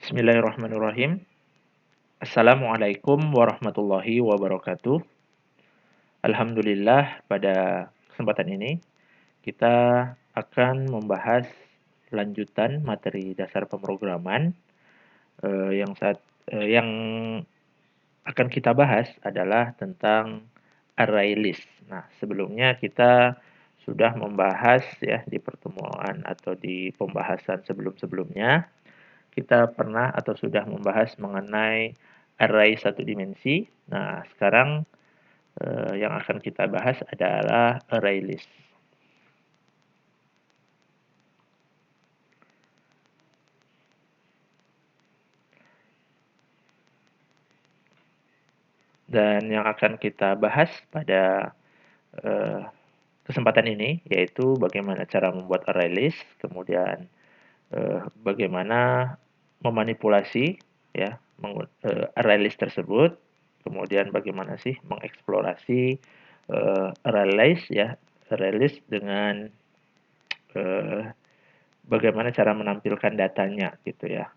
Bismillahirrahmanirrahim. Assalamualaikum warahmatullahi wabarakatuh. Alhamdulillah, pada kesempatan ini kita akan membahas lanjutan materi dasar pemrograman. Yang akan kita bahas adalah tentang array list. Nah, sebelumnya kita sudah membahas ya di pertemuan atau di pembahasan sebelum-sebelumnya. Kita pernah atau sudah membahas mengenai array satu dimensi. Nah, sekarang yang akan kita bahas adalah array list. Dan yang akan kita bahas pada kesempatan ini yaitu bagaimana cara membuat array list, kemudian bagaimana memanipulasi ya array list tersebut, kemudian bagaimana sih mengeksplorasi array list dengan bagaimana cara menampilkan datanya gitu ya.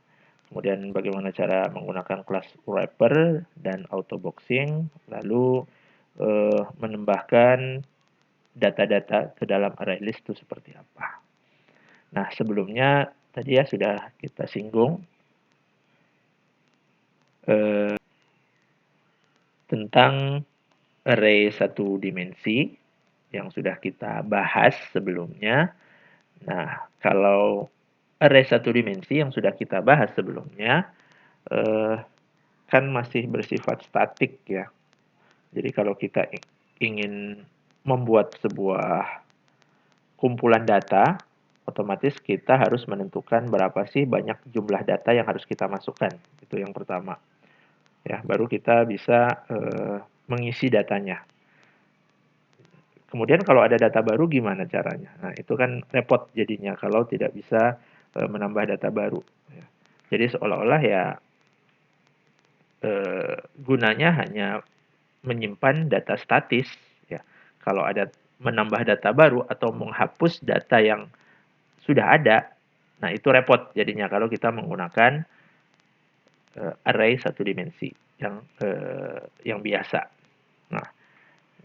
Kemudian bagaimana cara menggunakan kelas wrapper dan autoboxing, lalu menambahkan data-data ke dalam array list itu seperti apa. Nah, sebelumnya tadi ya sudah kita singgung tentang array satu dimensi yang sudah kita bahas sebelumnya. Nah, kalau array satu dimensi yang sudah kita bahas sebelumnya kan masih bersifat statik ya. Jadi kalau kita ingin membuat sebuah kumpulan data, otomatis kita harus menentukan berapa sih banyak jumlah data yang harus kita masukkan. Itu yang pertama. Ya, baru kita bisa mengisi datanya. Kemudian kalau ada data baru gimana caranya? Nah, itu kan repot jadinya kalau tidak bisa menambah data baru. Ya. Jadi seolah-olah ya gunanya hanya menyimpan data statis. Ya. Kalau ada menambah data baru atau menghapus data yang sudah ada, nah itu repot jadinya kalau kita menggunakan array satu dimensi yang biasa. Nah,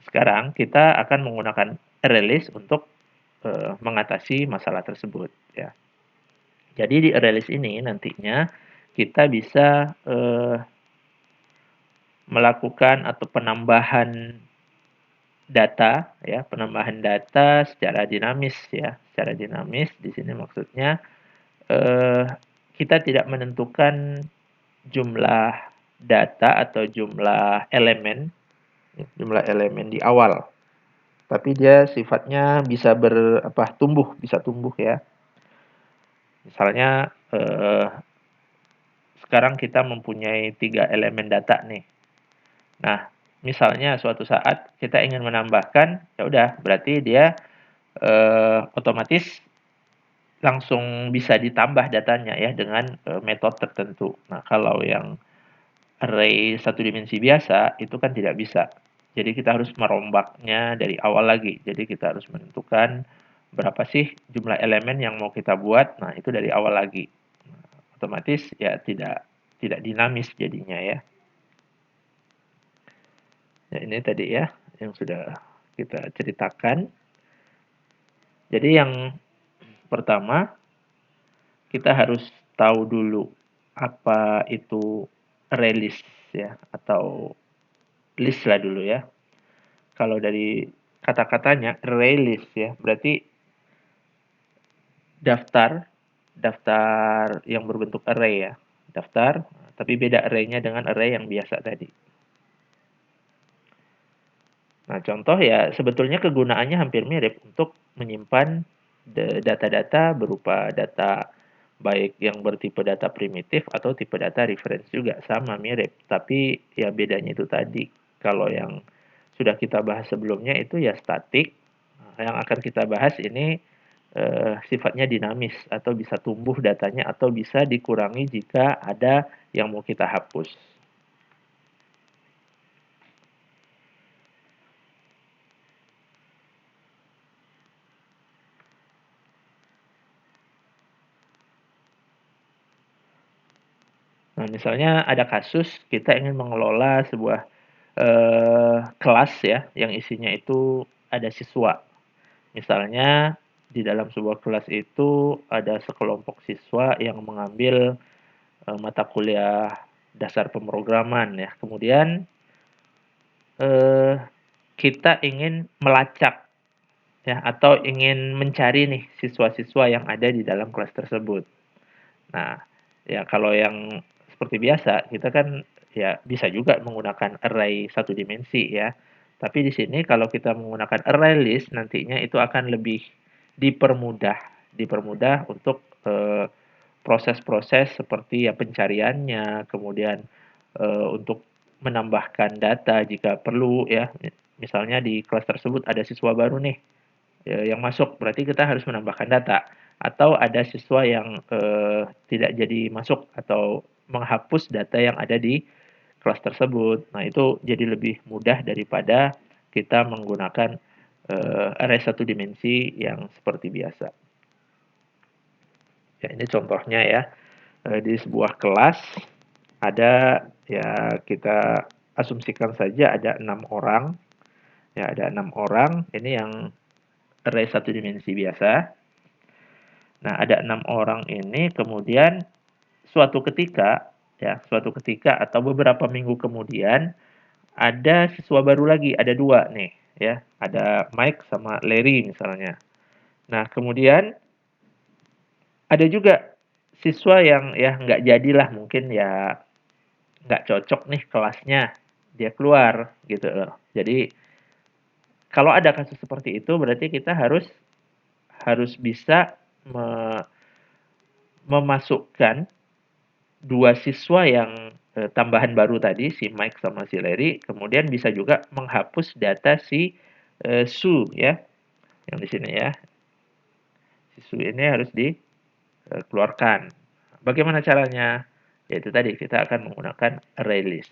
sekarang kita akan menggunakan array list untuk mengatasi masalah tersebut ya. Jadi di array list ini nantinya kita bisa melakukan atau penambahan data ya, penambahan data secara dinamis ya. Secara dinamis di sini maksudnya kita tidak menentukan jumlah data atau jumlah elemen di awal. Tapi dia sifatnya bisa bisa tumbuh ya. Misalnya sekarang kita mempunyai 3 elemen data nih. Nah, misalnya suatu saat kita ingin menambahkan, ya udah berarti dia otomatis langsung bisa ditambah datanya ya dengan metode tertentu. Nah, kalau yang array satu dimensi biasa itu kan tidak bisa. Jadi kita harus merombaknya dari awal lagi. Jadi kita harus menentukan berapa sih jumlah elemen yang mau kita buat. Nah, itu dari awal lagi. Otomatis ya tidak dinamis jadinya ya. Nah, ini tadi ya yang sudah kita ceritakan. Jadi yang pertama kita harus tahu dulu apa itu array list ya atau list lah dulu ya. Kalau dari kata-katanya array list ya, berarti daftar yang berbentuk array ya. Daftar, tapi beda array-nya dengan array yang biasa tadi. Nah, contoh ya sebetulnya kegunaannya hampir mirip untuk menyimpan data-data berupa data baik yang bertipe data primitif atau tipe data reference juga sama mirip. Tapi ya bedanya itu tadi. Kalau yang sudah kita bahas sebelumnya itu ya statik. Yang akan kita bahas ini sifatnya dinamis atau bisa tumbuh datanya atau bisa dikurangi jika ada yang mau kita hapus. Nah, misalnya ada kasus kita ingin mengelola sebuah, kelas ya, yang isinya itu ada siswa. Misalnya di dalam sebuah kelas itu ada sekelompok siswa yang mengambil, mata kuliah dasar pemrograman ya. Kemudian, eee, kita ingin melacak ya, atau ingin mencari nih siswa-siswa yang ada di dalam kelas tersebut. Nah, ya kalau yang seperti biasa, kita kan ya bisa juga menggunakan array satu dimensi ya. Tapi di sini kalau kita menggunakan array list nantinya itu akan lebih dipermudah, dipermudah untuk proses-proses seperti ya pencariannya, kemudian untuk menambahkan data jika perlu ya. Misalnya di kelas tersebut ada siswa baru nih yang masuk, berarti kita harus menambahkan data. Atau ada siswa yang, tidak jadi masuk atau menghapus data yang ada di kelas tersebut. Nah, itu jadi lebih mudah daripada kita menggunakan, array satu dimensi yang seperti biasa. Ya, ini contohnya ya, di sebuah kelas ada ya kita asumsikan saja ada 6 orang, ya ada 6 orang, ini yang array satu dimensi biasa. Nah, ada 6 orang ini kemudian suatu ketika, ya, suatu ketika atau beberapa minggu kemudian ada siswa baru lagi, ada 2 nih, ya. Ada Mike sama Larry misalnya. Nah, kemudian ada juga siswa yang ya nggak jadilah, mungkin ya nggak cocok nih kelasnya, dia keluar gitu loh. Jadi kalau ada kasus seperti itu berarti kita harus harus bisa memasukkan 2 siswa yang, tambahan baru tadi, si Mike sama si Larry, kemudian bisa juga menghapus data si, Sue ya, yang di sini ya. Si Sue ini harus dikeluarkan. Bagaimana caranya? Yaitu tadi, kita akan menggunakan array list.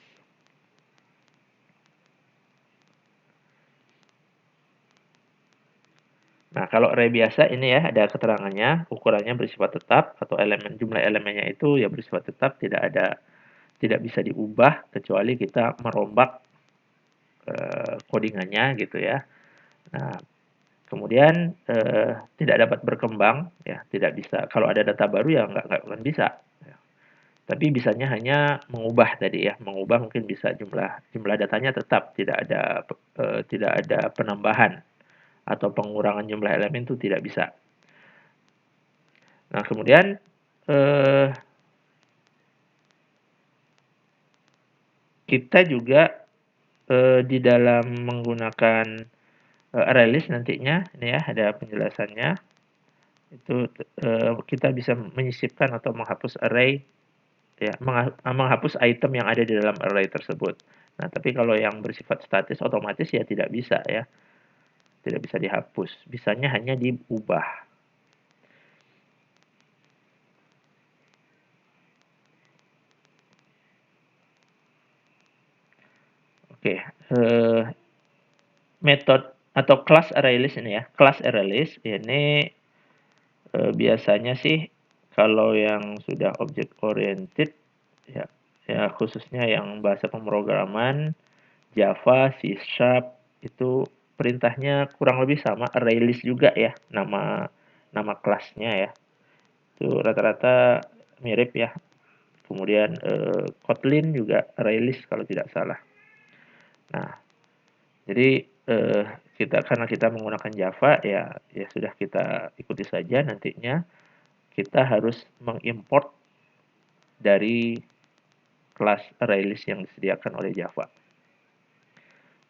Nah, kalau array biasa ini ya, ada keterangannya, ukurannya bersifat tetap, atau jumlah elemennya itu ya bersifat tetap, tidak bisa diubah, kecuali kita merombak, codingannya gitu ya. Nah, kemudian, tidak dapat berkembang, ya tidak bisa kalau ada data baru ya nggak akan bisa, ya. Tapi bisanya hanya mengubah tadi ya, mengubah mungkin bisa jumlah jumlah datanya tetap, tidak ada penambahan atau pengurangan jumlah elemen itu tidak bisa. Nah kemudian, kita juga, di dalam menggunakan, array list nantinya, ini ya ada penjelasannya. Itu, kita bisa menyisipkan atau menghapus array ya, menghapus item yang ada di dalam array tersebut. Nah, tapi kalau yang bersifat statis otomatis ya tidak bisa ya, tidak bisa dihapus, bisanya hanya diubah. Oke, metode atau kelas ArrayList ini ya, kelas ArrayList ini, biasanya sih kalau yang sudah object oriented ya ya khususnya yang bahasa pemrograman Java, C# itu perintahnya kurang lebih sama, ArrayList juga ya, nama nama kelasnya ya. Itu rata-rata mirip ya. Kemudian, Kotlin juga ArrayList kalau tidak salah. Nah, jadi, karena kita menggunakan Java ya ya sudah kita ikuti saja nantinya, kita harus mengimport dari kelas ArrayList yang disediakan oleh Java.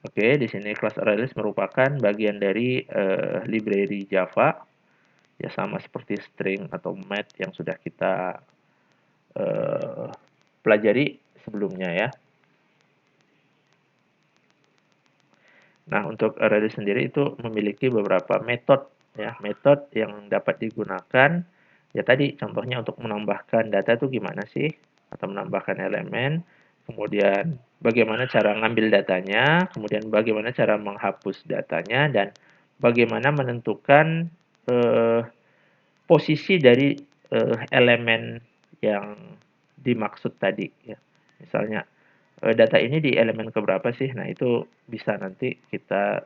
Oke, di sini kelas ArrayList merupakan bagian dari, library Java, ya sama seperti string atau math yang sudah kita, pelajari sebelumnya ya. Nah, untuk ArrayList sendiri itu memiliki beberapa metode ya, metode yang dapat digunakan. Ya tadi contohnya untuk menambahkan data itu gimana sih? Atau menambahkan elemen, kemudian bagaimana cara ngambil datanya, kemudian bagaimana cara menghapus datanya, dan bagaimana menentukan, posisi dari, elemen yang dimaksud tadi ya. Misalnya data ini di elemen keberapa sih? Nah, itu bisa nanti kita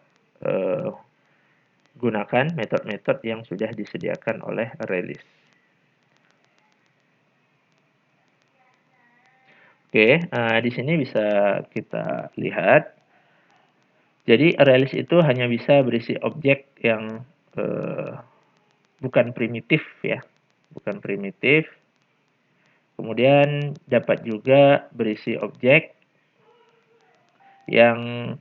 gunakan metode-metode yang sudah disediakan oleh ArrayList. Oke, di sini bisa kita lihat. Jadi ArrayList itu hanya bisa berisi objek yang bukan primitif ya, bukan primitif. Kemudian dapat juga berisi objek yang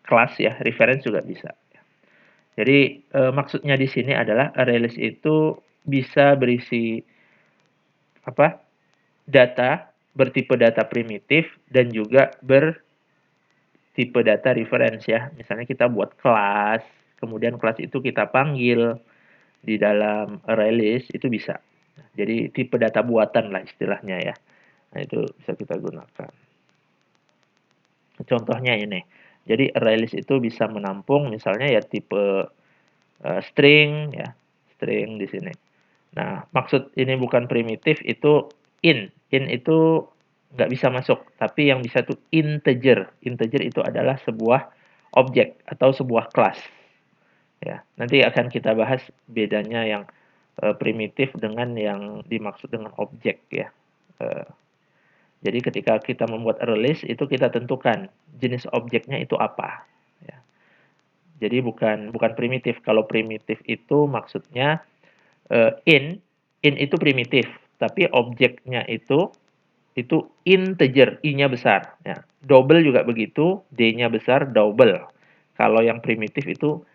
kelas ya, reference juga bisa. Jadi maksudnya di sini adalah ArrayList itu bisa berisi apa? Data bertipe data primitif dan juga bertipe data reference ya. Misalnya kita buat kelas, kemudian kelas itu kita panggil di dalam ArrayList itu bisa. Jadi tipe data buatan lah istilahnya ya. Nah, itu bisa kita gunakan. Contohnya ini. Jadi ArrayList itu bisa menampung misalnya ya tipe string ya, string di sini. Nah, maksud ini bukan primitif itu in. In itu nggak bisa masuk, tapi yang bisa tuh integer. Integer itu adalah sebuah objek atau sebuah kelas. Ya, nanti akan kita bahas bedanya yang primitif dengan yang dimaksud dengan objek ya. Jadi ketika kita membuat ArrayList itu kita tentukan jenis objeknya itu apa. Ya. Jadi bukan primitif. Kalau primitif itu maksudnya in itu primitif, tapi objeknya itu integer, i-nya besar. Ya. Double juga begitu, d-nya besar, double. Kalau yang primitif itu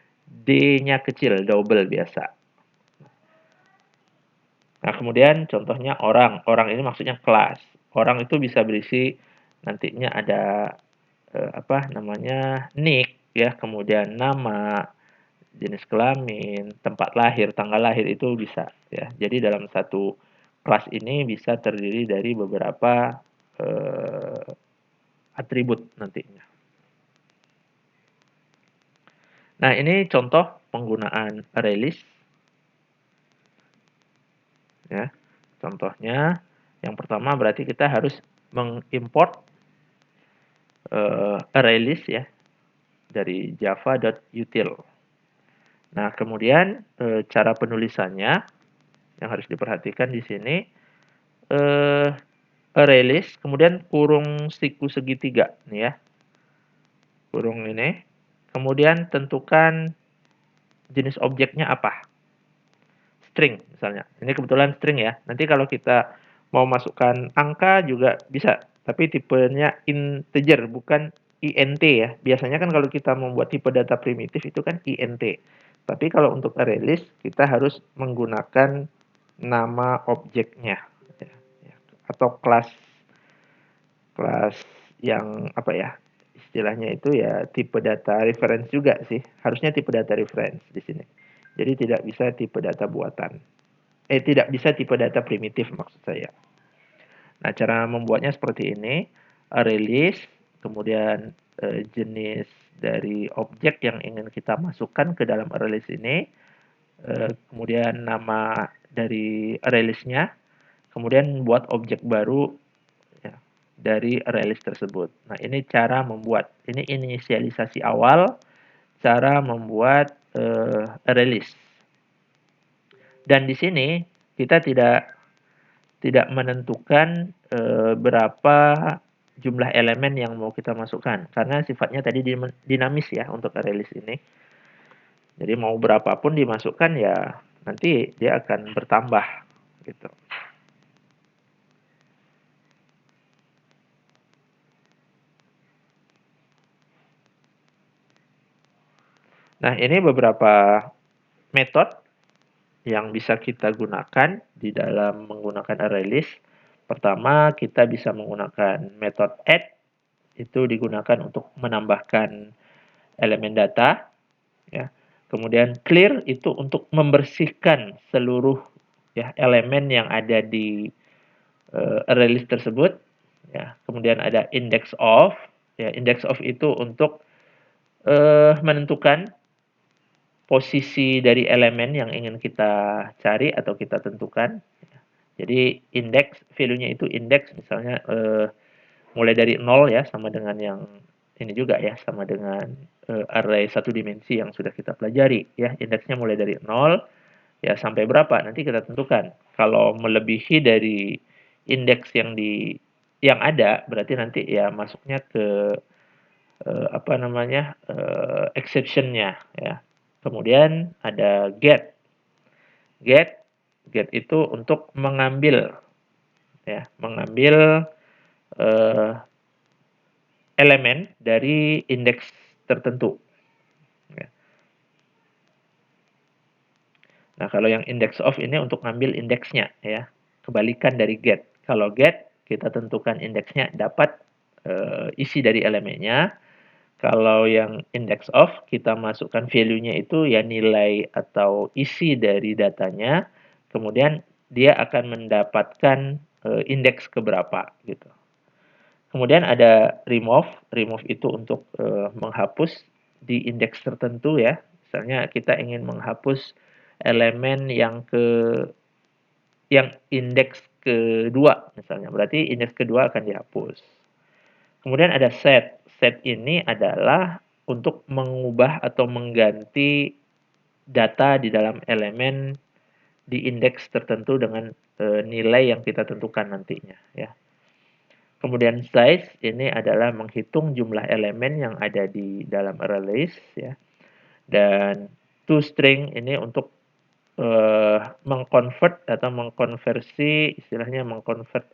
d-nya kecil, double biasa. Nah, kemudian contohnya orang. Orang ini maksudnya kelas. Orang itu bisa berisi nantinya ada apa namanya? Nick ya, kemudian nama, jenis kelamin, tempat lahir, tanggal lahir itu bisa ya. Jadi dalam satu kelas ini bisa terdiri dari beberapa atribut nantinya. Nah, ini contoh penggunaan ArrayList ya. Contohnya yang pertama berarti kita harus mengimport ArrayList ya dari java.util. Nah, kemudian cara penulisannya yang harus diperhatikan di sini ArrayList kemudian kurung siku segitiga nih ya. Kurung ini. Kemudian tentukan jenis objeknya apa. String misalnya. Ini kebetulan string ya. Nanti kalau kita mau masukkan angka juga bisa, tapi tipenya integer bukan int ya. Biasanya kan kalau kita membuat tipe data primitif itu kan int. Tapi kalau untuk ArrayList kita harus menggunakan nama objeknya ya. Atau kelas yang apa ya? Istilahnya itu ya tipe data reference juga sih. Harusnya tipe data reference di sini. Jadi tidak bisa tipe data buatan. Tidak bisa tipe data primitif maksud saya. Nah, cara membuatnya seperti ini. ArrayList, kemudian jenis dari objek yang ingin kita masukkan ke dalam ArrayList ini, kemudian nama dari ArrayList-nya, kemudian buat objek baru ya, dari ArrayList tersebut. Nah, ini cara membuat. Ini inisialisasi awal, cara membuat ArrayList. Dan di sini kita tidak menentukan berapa jumlah elemen yang mau kita masukkan karena sifatnya tadi dinamis ya untuk ArrayList ini. Jadi mau berapapun dimasukkan ya nanti dia akan bertambah gitu. Nah, ini beberapa metode yang bisa kita gunakan di dalam menggunakan ArrayList. Pertama, kita bisa menggunakan metode add, itu digunakan untuk menambahkan elemen data. Ya. Kemudian clear itu untuk membersihkan seluruh ya, elemen yang ada di ArrayList tersebut. Ya. Kemudian ada index of. Ya, index of itu untuk menentukan posisi dari elemen yang ingin kita cari atau kita tentukan. Jadi indeks value-nya itu indeks misalnya mulai dari 0 ya, sama dengan yang ini juga ya, sama dengan array satu dimensi yang sudah kita pelajari ya. Indeksnya mulai dari 0 ya sampai berapa nanti kita tentukan. Kalau melebihi dari indeks yang ada berarti nanti ya masuknya ke apa namanya exception-nya ya. Kemudian ada get. Get itu untuk mengambil ya, mengambil elemen dari indeks tertentu. Ya. Nah, kalau yang index of ini untuk ngambil indeksnya ya. Kebalikan dari get. Kalau get kita tentukan indeksnya dapat isi dari elemennya. Kalau yang index of kita masukkan value-nya itu ya nilai atau isi dari datanya. Kemudian dia akan mendapatkan indeks keberapa gitu. Kemudian ada remove. Remove itu untuk menghapus di indeks tertentu ya. Misalnya kita ingin menghapus elemen yang indeks kedua misalnya. Berarti indeks kedua akan dihapus. Kemudian ada set. Set ini adalah untuk mengubah atau mengganti data di dalam elemen di indeks tertentu dengan nilai yang kita tentukan nantinya ya. Kemudian size ini adalah menghitung jumlah elemen yang ada di dalam array list ya. Dan toString ini untuk mengkonvert atau mengkonversi istilahnya mengkonvert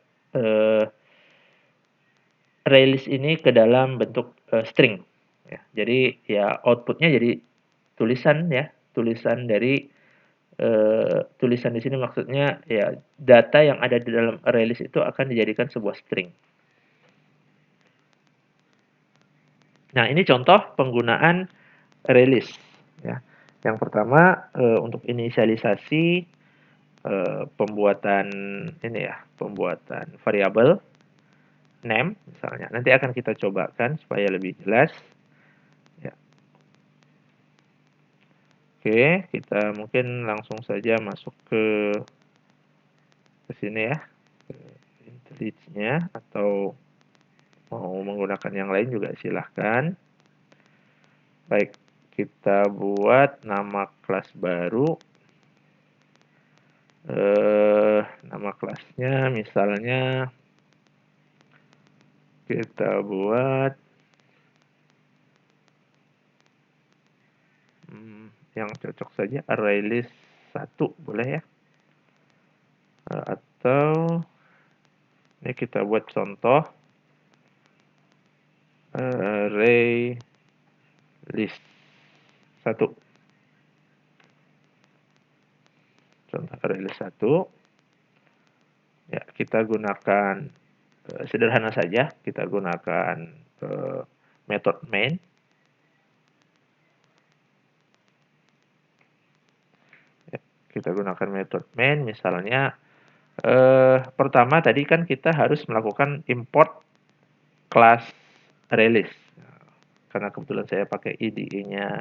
array list ini ke dalam bentuk string ya. Jadi ya outputnya jadi tulisan ya, tulisan dari tulisan di sini maksudnya ya data yang ada di dalam array list itu akan dijadikan sebuah string. Nah, ini contoh penggunaan array list ya. Yang pertama untuk inisialisasi pembuatan ini ya, pembuatan variabel name misalnya. Nanti akan kita cobakan supaya lebih jelas. Ya. Oke, kita mungkin langsung saja masuk ke sini ya, ke IntelliJ-nya atau mau menggunakan yang lain juga silahkan. Baik, kita buat nama kelas baru. Nama kelasnya misalnya kita buat yang cocok saja array list 1 boleh ya. Atau ini kita buat contoh array list 1. Contoh array list 1. Ya, kita gunakan sederhana saja, kita gunakan method main. Ya, kita gunakan method main misalnya pertama tadi kan kita harus melakukan import kelas array list. Karena kebetulan saya pakai IDE-nya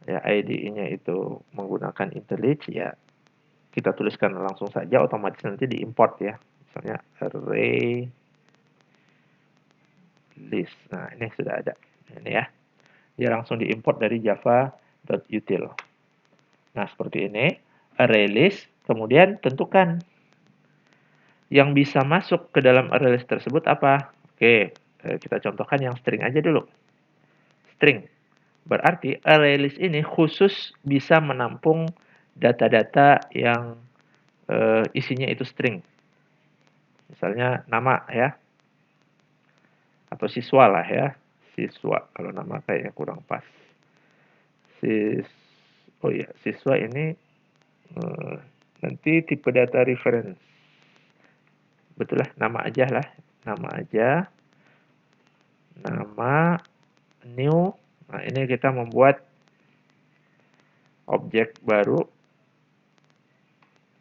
ya, IDE-nya itu menggunakan IntelliJ ya, kita tuliskan langsung saja, otomatis nanti diimport ya. Misalnya array list. Nah, ini sudah ada. Ini ya. Dia langsung diimport dari java.util. Nah, seperti ini. Array list. Kemudian tentukan yang bisa masuk ke dalam array list tersebut apa. Oke, kita contohkan yang string aja dulu. String. Berarti array list ini khusus bisa menampung data-data yang isinya itu string. Misalnya nama ya. Atau siswa lah ya. Siswa. Kalau nama kayaknya kurang pas. Oh iya, siswa ini nanti tipe data reference. Betul lah, nama aja lah. Nama aja. Nama new. Nah, ini kita membuat objek baru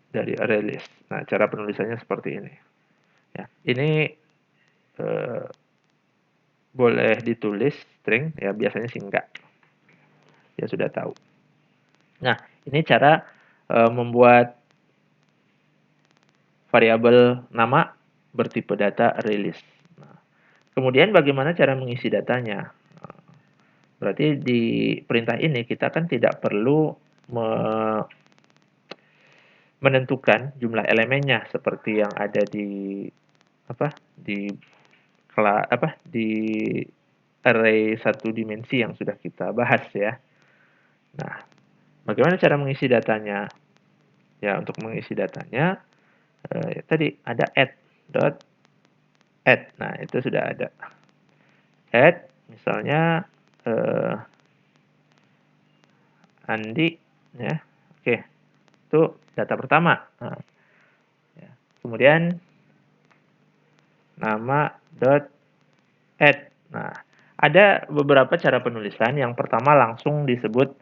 dari array list. Nah, cara penulisannya seperti ini. Ya, ini boleh ditulis string, ya biasanya sih enggak. Ya sudah tahu. Nah, ini cara membuat variabel nama bertipe data ArrayList. Nah, kemudian bagaimana cara mengisi datanya? Berarti di perintah ini kita kan tidak perlu menentukan jumlah elemennya seperti yang ada di di di array satu dimensi yang sudah kita bahas ya. Nah, bagaimana cara mengisi datanya? Ya, untuk mengisi datanya tadi ada add. Nah, itu sudah ada. Add misalnya Andi ya. Oke. Itu data pertama. Nah, ya. Kemudian nama add. Nah, ada beberapa cara penulisan. Yang pertama langsung disebut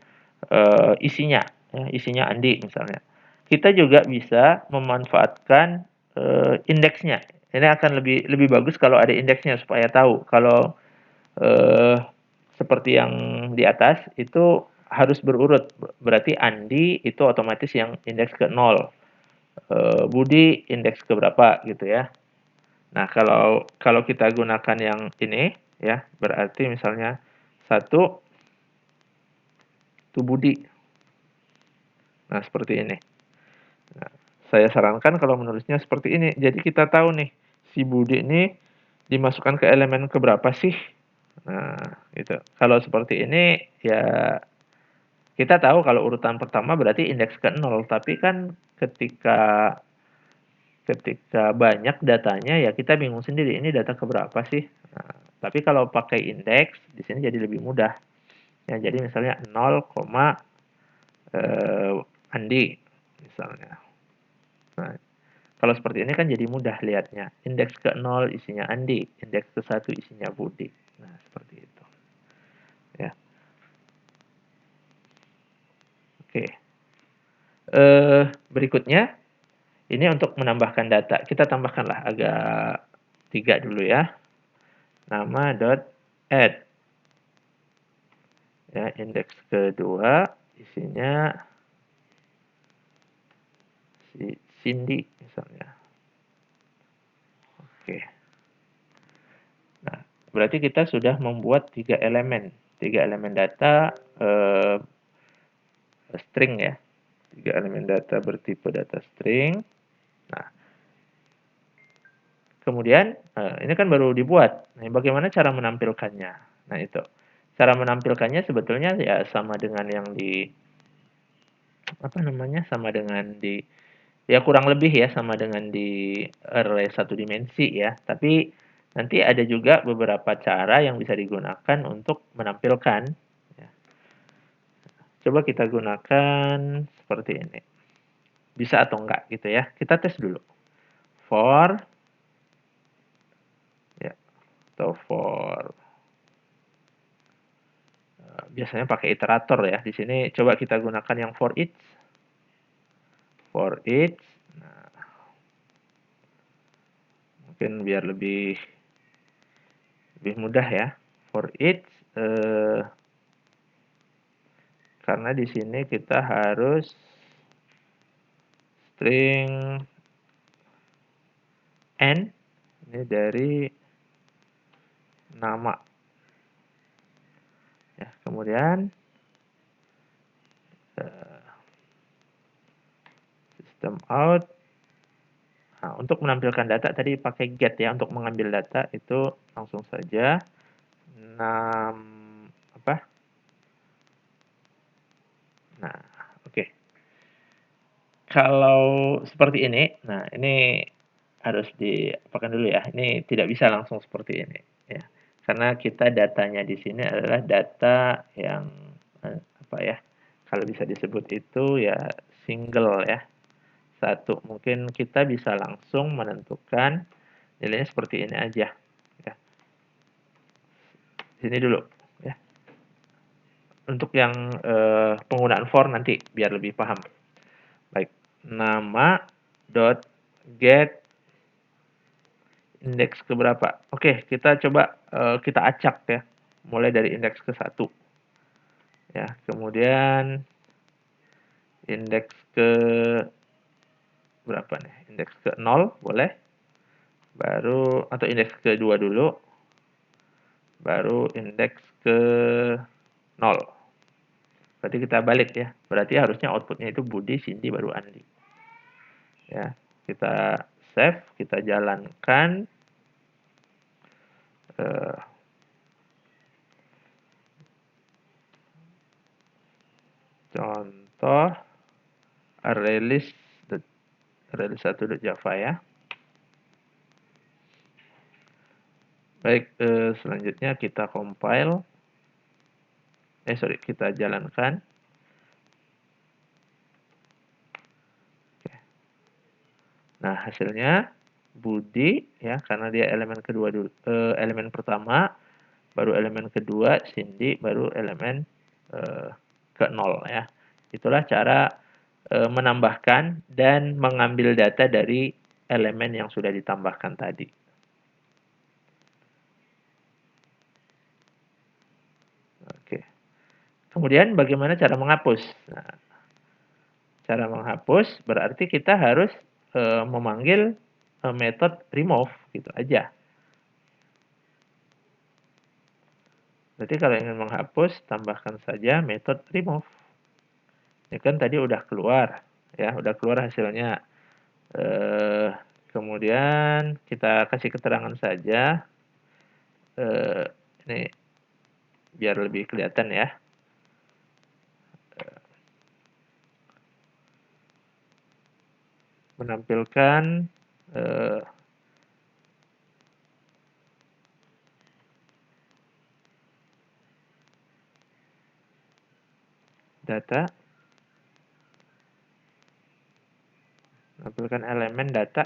isinya, ya, isinya Andi misalnya. Kita juga bisa memanfaatkan indeksnya. Ini akan lebih bagus kalau ada indeksnya supaya tahu kalau seperti yang di atas itu harus berurut. Berarti Andi itu otomatis yang indeks ke 0. Budi indeks ke berapa gitu ya. Nah, kalau kita gunakan yang ini ya, berarti misalnya 1 itu Budi. Nah, seperti ini. Nah, saya sarankan kalau menulisnya seperti ini. Jadi kita tahu nih, si Budi ini dimasukkan ke elemen keberapa sih? Nah, gitu. Kalau seperti ini ya kita tahu kalau urutan pertama berarti indeks ke 0, tapi kan ketika banyak datanya ya kita bingung sendiri ini data keberapa sih. Nah, tapi kalau pakai indeks di sini jadi lebih mudah. Ya, jadi misalnya 0, Andi misalnya. Nah, kalau seperti ini kan jadi mudah lihatnya. Indeks ke 0 isinya Andi, indeks ke 1 isinya Budi. Nah, seperti itu. Ya. Oke. Berikutnya ini untuk menambahkan data. Kita tambahkanlah agak 3 dulu ya. Nama add. Ya, indeks kedua isinya si Cindy misalnya. Oke. Nah, berarti kita sudah membuat 3 elemen data string ya. 3 elemen data bertipe data string. Nah, kemudian ini kan baru dibuat. Nah, bagaimana cara menampilkannya? Nah, itu. Cara menampilkannya sebetulnya ya sama dengan yang di sama dengan di ya kurang lebih ya sama dengan di array satu dimensi ya. Tapi nanti ada juga beberapa cara yang bisa digunakan untuk menampilkan. Ya. Coba kita gunakan seperti ini. Bisa atau enggak gitu ya. Kita tes dulu. For ya atau for biasanya pakai iterator ya. Di sini coba kita gunakan yang for each. For each. Nah, mungkin biar lebih mudah ya. For each karena di sini kita harus string n ini dari nama ya, kemudian system out. Nah, untuk menampilkan data tadi pakai get ya, untuk mengambil data itu langsung saja Nah, oke. Kalau seperti ini, nah ini harus diapakan dulu ya. Ini tidak bisa langsung seperti ini ya. Karena kita datanya di sini adalah data yang kalau bisa disebut itu ya single ya. Satu, mungkin kita bisa langsung menentukan nilainya seperti ini aja ya. Sini dulu ya. Untuk yang penggunaan for nanti biar lebih paham. Baik, nama get indeks ke berapa. Oke, kita coba kita acak ya. Mulai dari indeks ke 1. Ya, kemudian indeks ke berapa nih? Indeks ke 0 boleh. Baru atau indeks ke 2 dulu. Baru indeks ke 0. Berarti kita balik ya. Berarti harusnya outputnya itu Budi, Cindy, baru Andi. Ya, kita save, kita jalankan. Contoh release 1.java ya. Baik, selanjutnya kita compile. Kita jalankan. Nah, hasilnya Budi ya, karena dia elemen kedua dulu, elemen pertama, baru elemen kedua Cindy, baru elemen ke 0 ya. Itulah cara menambahkan dan mengambil data dari elemen yang sudah ditambahkan tadi. Oke. Kemudian bagaimana cara menghapus? Nah, cara menghapus berarti kita harus memanggil metode remove gitu aja. Berarti kalau ingin menghapus, tambahkan saja metode remove. Ini kan tadi udah keluar, ya, udah keluar hasilnya. Kemudian kita kasih keterangan saja. Ini biar lebih kelihatan ya. Menampilkan data, menampilkan elemen data.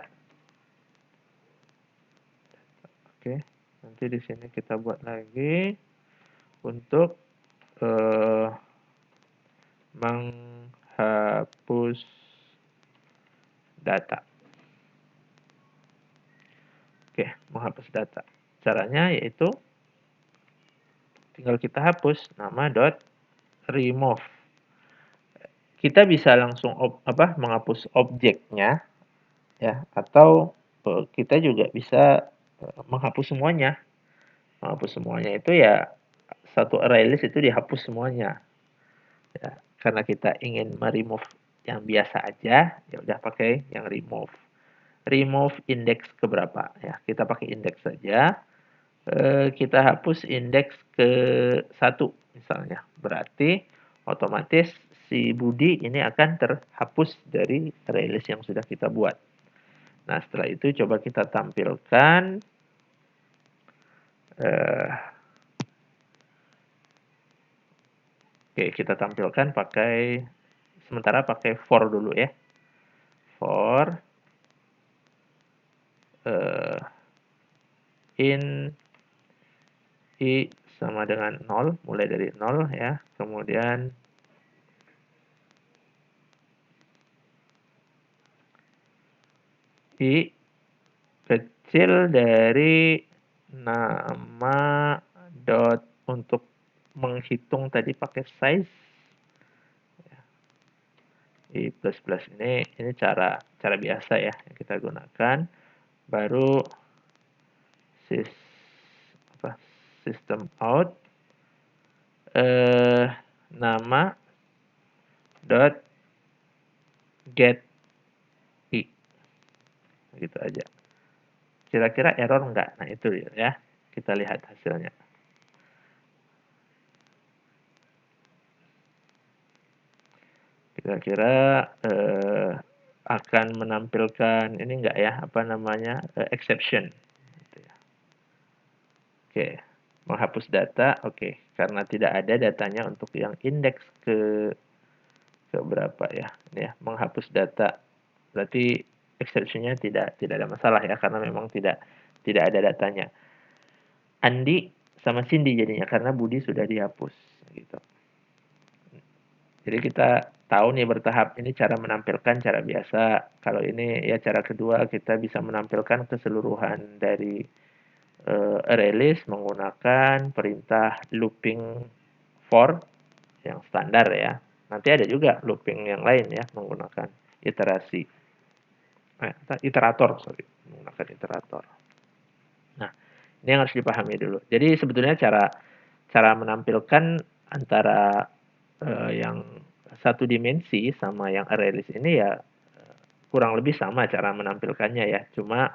Oke, nanti di sini kita buat lagi untuk menghapus data. Oke, menghapus data. Caranya yaitu tinggal kita hapus nama .remove. Kita bisa langsung menghapus objeknya ya, atau kita juga bisa menghapus semuanya. Menghapus semuanya itu ya satu array list itu dihapus semuanya. Ya, karena kita ingin meremove yang biasa aja, ya udah pakai yang remove. Remove indeks ke berapa ya? Kita pakai indeks saja. Kita hapus indeks ke 1 misalnya. Berarti otomatis si Budi ini akan terhapus dari array list yang sudah kita buat. Nah, setelah itu coba kita tampilkan oke, kita tampilkan sementara pakai for dulu ya. For in i sama dengan 0, mulai dari 0 ya. Kemudian i kecil dari nama untuk menghitung tadi pakai size i plus plus ini cara biasa ya yang kita gunakan. Baru system out nama get i gitu aja. Kira-kira error enggak? Nah, itu ya. Kita lihat hasilnya. Kira-kira akan menampilkan ini enggak ya, exception. Oke, menghapus data, oke. Karena tidak ada datanya untuk yang indeks ke berapa ya. Ini ya, menghapus data. Berarti exception-nya tidak ada masalah ya, karena memang tidak ada datanya. Andi sama Cindy jadinya karena Budi sudah dihapus gitu. Jadi kita tahu nih bertahap, ini cara menampilkan cara biasa. Kalau ini ya cara kedua, kita bisa menampilkan keseluruhan dari array list menggunakan perintah looping for yang standar ya. Nanti ada juga looping yang lain ya, menggunakan iterasi. iterator, menggunakan iterator. Nah, ini yang harus dipahami dulu. Jadi sebetulnya cara menampilkan antara yang satu dimensi sama yang ArrayList ini ya kurang lebih sama cara menampilkannya ya. Cuma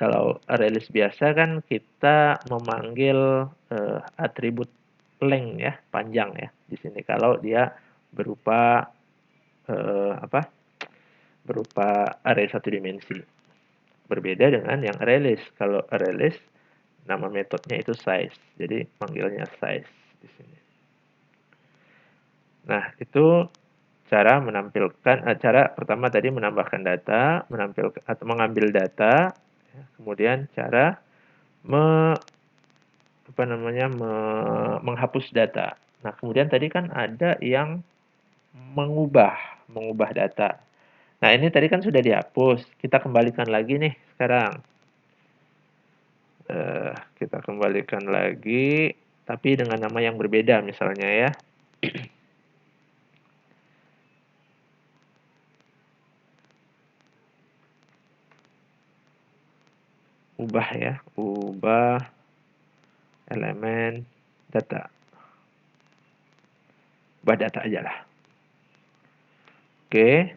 kalau ArrayList biasa kan kita memanggil atribut length ya, panjang ya di sini. Kalau dia berupa berupa array satu dimensi. Berbeda dengan yang ArrayList. Kalau ArrayList nama metodenya itu size. Jadi panggilnya size di sini. Nah, itu cara menampilkan cara pertama tadi menambahkan data, menampilkan atau mengambil data, kemudian cara menghapus data. Nah, kemudian tadi kan ada yang mengubah data. Nah, ini tadi kan sudah dihapus. Kita kembalikan lagi nih sekarang. Kita kembalikan lagi, tapi dengan nama yang berbeda misalnya ya. Ubah elemen data. Ubah data aja lah. Oke,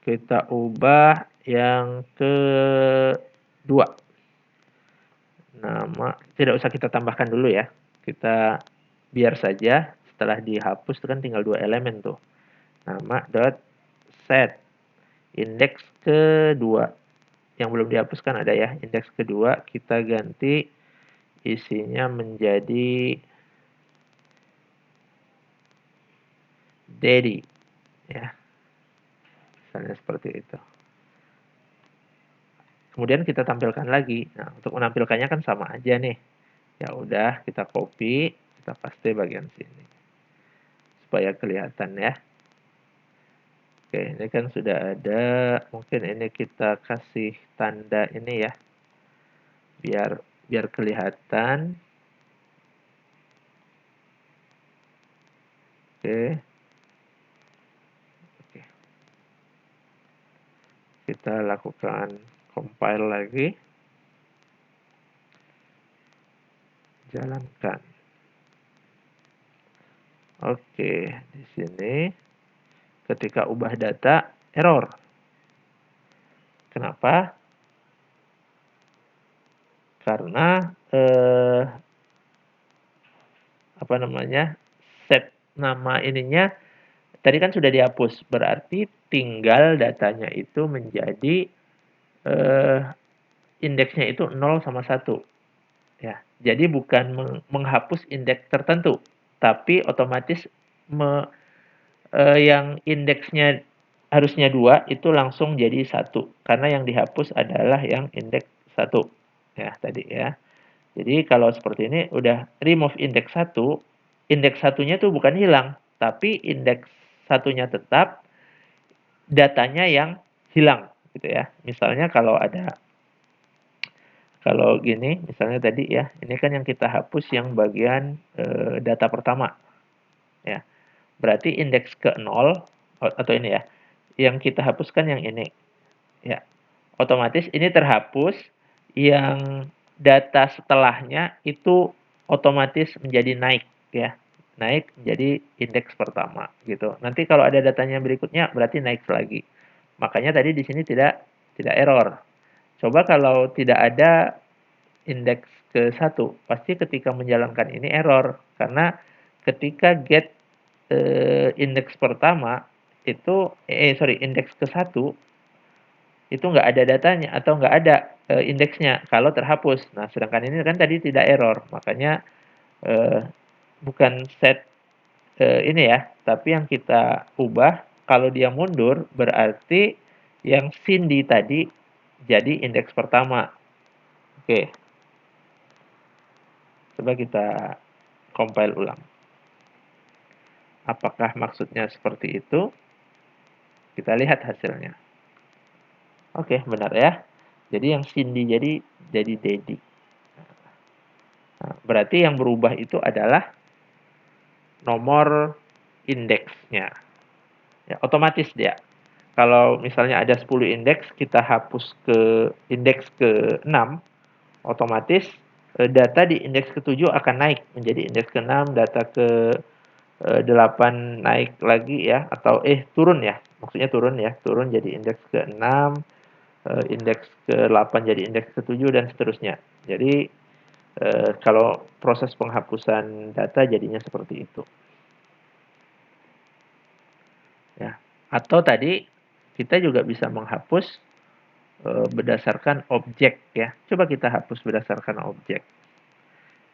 kita ubah yang kedua. Nama tidak usah kita tambahkan dulu ya. Kita biar saja setelah dihapus itu kan tinggal 2 elemen tuh. Nama dot set indeks kedua. Yang belum dihapus kan ada ya. Indeks kedua kita ganti isinya menjadi daddy ya. Misalnya seperti itu. Kemudian kita tampilkan lagi. Nah, untuk menampilkannya kan sama aja nih. Ya udah, kita copy, kita paste bagian sini. Supaya kelihatan ya. Oke, ini kan sudah ada. Mungkin ini kita kasih tanda ini ya. Biar kelihatan. Oke. Kita lakukan compile lagi. Jalankan. Oke, di sini ketika ubah data error. Kenapa? Karena set nama ininya tadi kan sudah dihapus, berarti tinggal datanya itu menjadi indeksnya itu 0 sama 1. Ya, jadi bukan menghapus indeks tertentu, tapi otomatis yang indeksnya harusnya 2 itu langsung jadi 1 karena yang dihapus adalah yang indeks 1. Ya, tadi ya. Jadi kalau seperti ini udah remove indeks 1, indeks 1-nya tuh bukan hilang, tapi indeks 1-nya tetap, datanya yang hilang gitu ya. Misalnya kalau gini, misalnya tadi ya, ini kan yang kita hapus yang bagian data pertama. Ya. Berarti indeks ke 0 atau ini ya. Yang kita hapuskan yang ini. Ya. Otomatis ini terhapus, yang data setelahnya itu otomatis menjadi naik ya. Naik menjadi indeks pertama gitu. Nanti kalau ada datanya berikutnya berarti naik lagi. Makanya tadi di sini tidak error. Coba kalau tidak ada indeks ke 1, pasti ketika menjalankan ini error karena ketika get indeks pertama itu indeks ke 1 itu nggak ada datanya atau nggak ada indeksnya kalau terhapus. Nah, sedangkan ini kan tadi tidak error, makanya bukan set ini ya, tapi yang kita ubah kalau dia mundur berarti yang Cindy tadi jadi indeks pertama. Oke. Coba kita compile ulang. Apakah maksudnya seperti itu? Kita lihat hasilnya. Oke, benar ya. Jadi yang Cindy jadi Daddy. Nah, berarti yang berubah itu adalah nomor indeksnya. Ya, otomatis dia. Kalau misalnya ada 10 indeks, kita hapus ke indeks ke-6, otomatis data di indeks ke-7 akan naik menjadi indeks ke-6, data ke-8 naik lagi ya, atau turun ya, maksudnya turun jadi indeks ke-6, indeks ke-8 jadi indeks ke-7 dan seterusnya. Jadi kalau proses penghapusan data jadinya seperti itu. Ya. Atau tadi kita juga bisa menghapus berdasarkan objek ya. Coba kita hapus berdasarkan objek.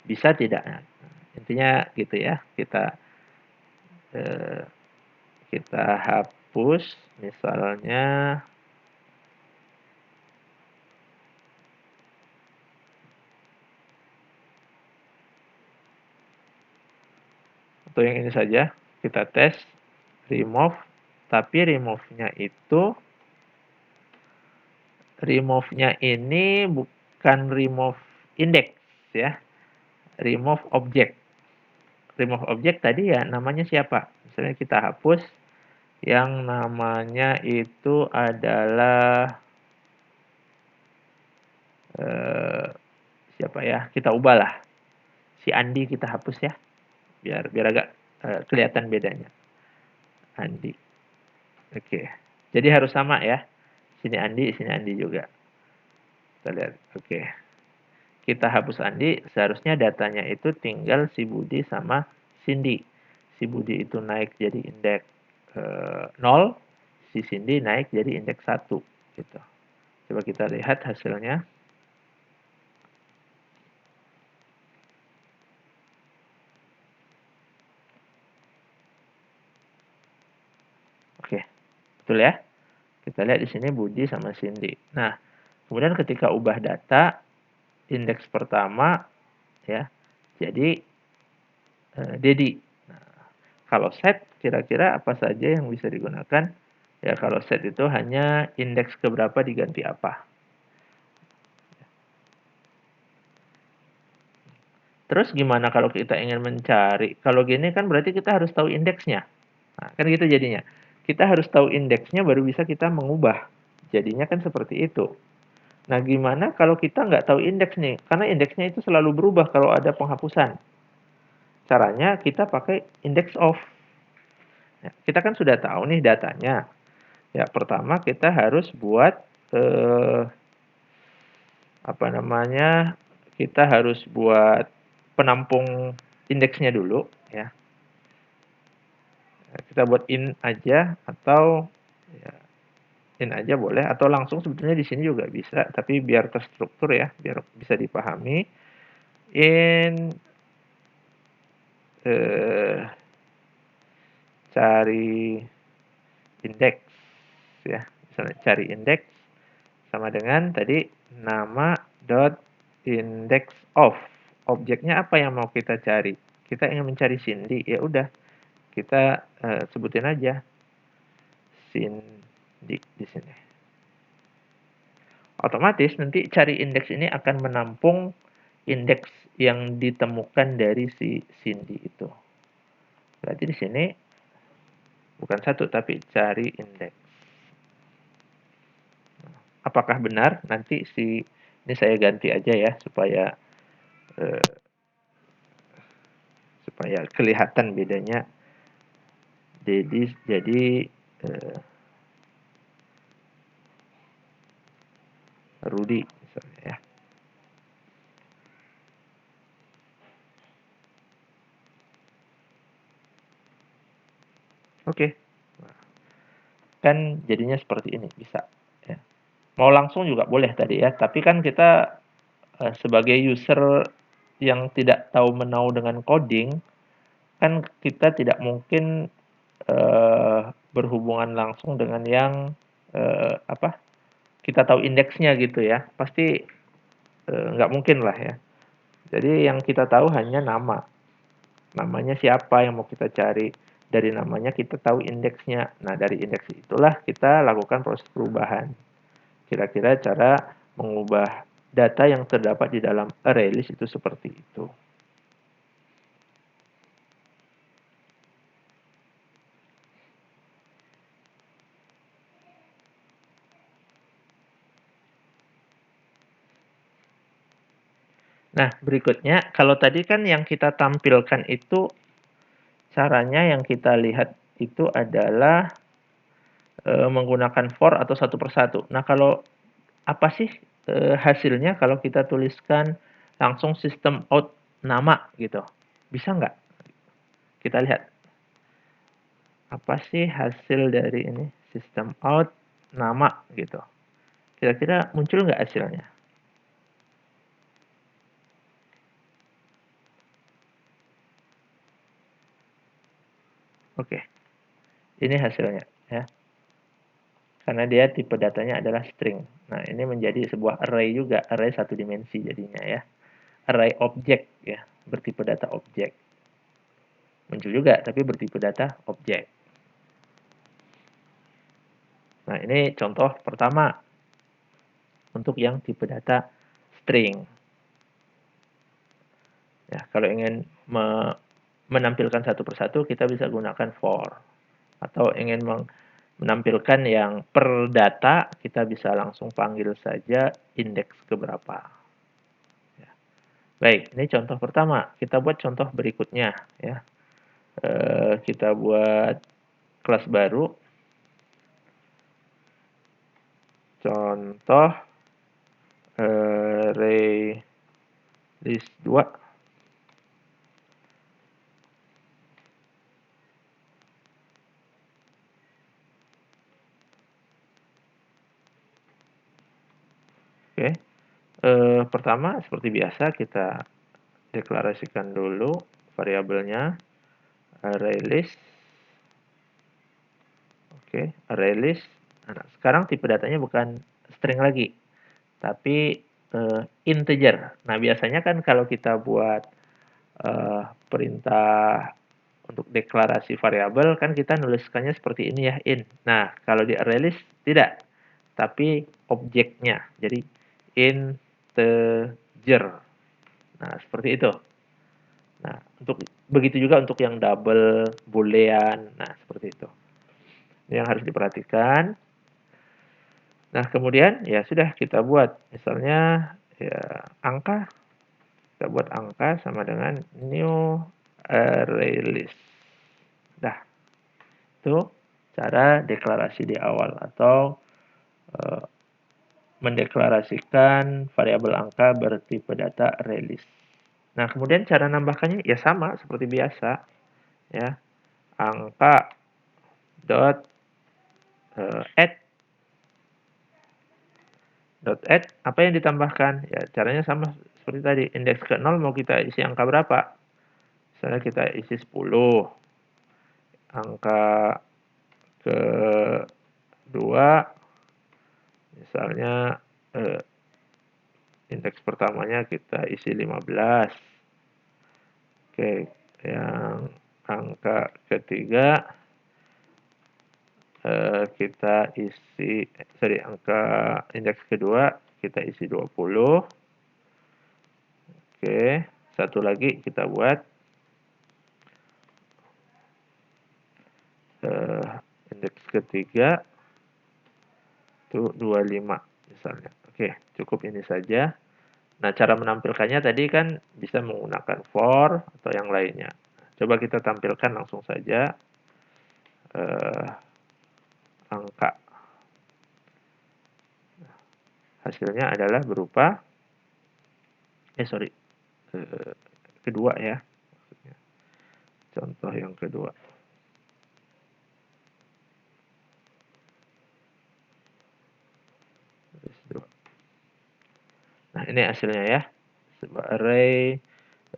Bisa tidak? Nah, intinya gitu ya. Eh, kita hapus misalnya atau yang ini saja. Kita tes remove, tapi remove-nya ini bukan remove index ya. Remove objek. Remove objek tadi ya namanya siapa? Misalnya kita hapus yang namanya itu adalah siapa ya? Kita ubahlah. Si Andi kita hapus ya. Biar agak kelihatan bedanya. Andi. Oke. Jadi harus sama ya. Sini Andi juga. Kita lihat. Oke. Kita hapus Andi, seharusnya datanya itu tinggal si Budi sama Cindy. Si Budi itu naik jadi indeks 0, si Cindy naik jadi indeks 1 gitu. Coba kita lihat hasilnya. Oke. Betul ya? Kita lihat di sini Budi sama Cindy. Nah, kemudian ketika ubah data indeks pertama ya, jadi Dedi. Nah, kalau set kira-kira apa saja yang bisa digunakan? Ya, kalau set itu hanya indeks keberapa diganti apa. Terus gimana kalau kita ingin mencari? Kalau gini kan berarti kita harus tahu indeksnya. Nah, kan gitu jadinya. Kita harus tahu indeksnya baru bisa kita mengubah. Jadinya kan seperti itu. Nah, gimana kalau kita nggak tahu indeks nih? Karena indeksnya itu selalu berubah kalau ada penghapusan. Caranya kita pakai index of. Ya, kita kan sudah tahu nih datanya. Ya, pertama kita harus buat apa namanya? Kita harus buat penampung indeksnya dulu ya. Kita buat in aja atau ya, in aja boleh atau langsung sebetulnya di sini juga bisa, tapi biar terstruktur ya, biar bisa dipahami. In cari indeks ya, misalnya cari indeks sama dengan tadi nama dot index of. Objeknya apa yang mau kita cari? Kita ingin mencari Cindy, ya udah kita sebutin aja Cindy di sini. Otomatis nanti cari indeks ini akan menampung indeks yang ditemukan dari si Cindy itu. Berarti di sini bukan satu tapi cari indeks. Apakah benar? Nanti ini saya ganti aja ya supaya kelihatan bedanya. Jadi Rudy misalnya ya. Oke. Kan jadinya seperti ini bisa ya. Mau langsung juga boleh tadi ya, tapi kan kita sebagai user yang tidak tahu menau dengan coding, kan kita tidak mungkin berhubungan langsung dengan yang kita tahu indeksnya gitu ya. Pasti nggak mungkin lah ya. Jadi yang kita tahu hanya nama. Namanya siapa yang mau kita cari. Dari namanya kita tahu indeksnya. Nah, dari indeks itulah kita lakukan proses perubahan. Kira-kira cara mengubah data yang terdapat di dalam array list itu seperti itu. Nah, berikutnya kalau tadi kan yang kita tampilkan itu caranya yang kita lihat itu adalah, menggunakan for atau satu persatu. Nah, kalau apa sih, hasilnya kalau kita tuliskan langsung system out nama gitu, bisa nggak? Kita lihat, apa sih hasil dari ini, system out nama gitu. Kira-kira muncul nggak hasilnya? Oke, ini hasilnya ya, karena dia tipe datanya adalah string. Nah, ini menjadi sebuah array juga, array satu dimensi jadinya ya. Array objek ya, bertipe data objek. Muncul juga, tapi bertipe data objek. Nah, ini contoh pertama untuk yang tipe data string. Ya, kalau ingin menampilkan satu persatu, kita bisa gunakan for. Atau ingin menampilkan yang per data, kita bisa langsung panggil saja indeks keberapa. Ya. Baik, ini contoh pertama. Kita buat contoh berikutnya. Ya. Kita buat kelas baru. Contoh array list 2. Oke. Pertama seperti biasa kita deklarasikan dulu variabelnya array list. Oke, array list. Nah, sekarang tipe datanya bukan string lagi, tapi integer. Nah, biasanya kan kalau kita buat perintah untuk deklarasi variabel kan kita nuliskannya seperti ini ya, in. Nah, kalau di array list tidak, tapi objeknya. Jadi integer. Nah, seperti itu. Nah, begitu juga untuk yang double, boolean. Nah, seperti itu. Ini yang harus diperhatikan. Nah, kemudian ya sudah kita buat misalnya ya angka. Kita buat angka sama dengan new array list. Nah, itu cara deklarasi di awal atau mendeklarasikan variabel angka bertipe data array list. Nah, kemudian cara nambahkannya ya sama seperti biasa ya. Angka dot add apa yang ditambahkan? Ya, caranya sama seperti tadi. Indeks ke 0 mau kita isi angka berapa? Misalnya kita isi 10. Angka ke 2 misalnya indeks pertamanya kita isi 15. Oke, yang angka ketiga kita isi angka indeks kedua kita isi 20. Oke, satu lagi kita buat indeks ketiga itu 25 misalnya. Oke, cukup ini saja. Nah, cara menampilkannya tadi kan bisa menggunakan for atau yang lainnya. Coba kita tampilkan langsung saja angka. Hasilnya adalah berupa kedua ya. Contoh yang kedua. Nah, ini hasilnya ya. Sebuah array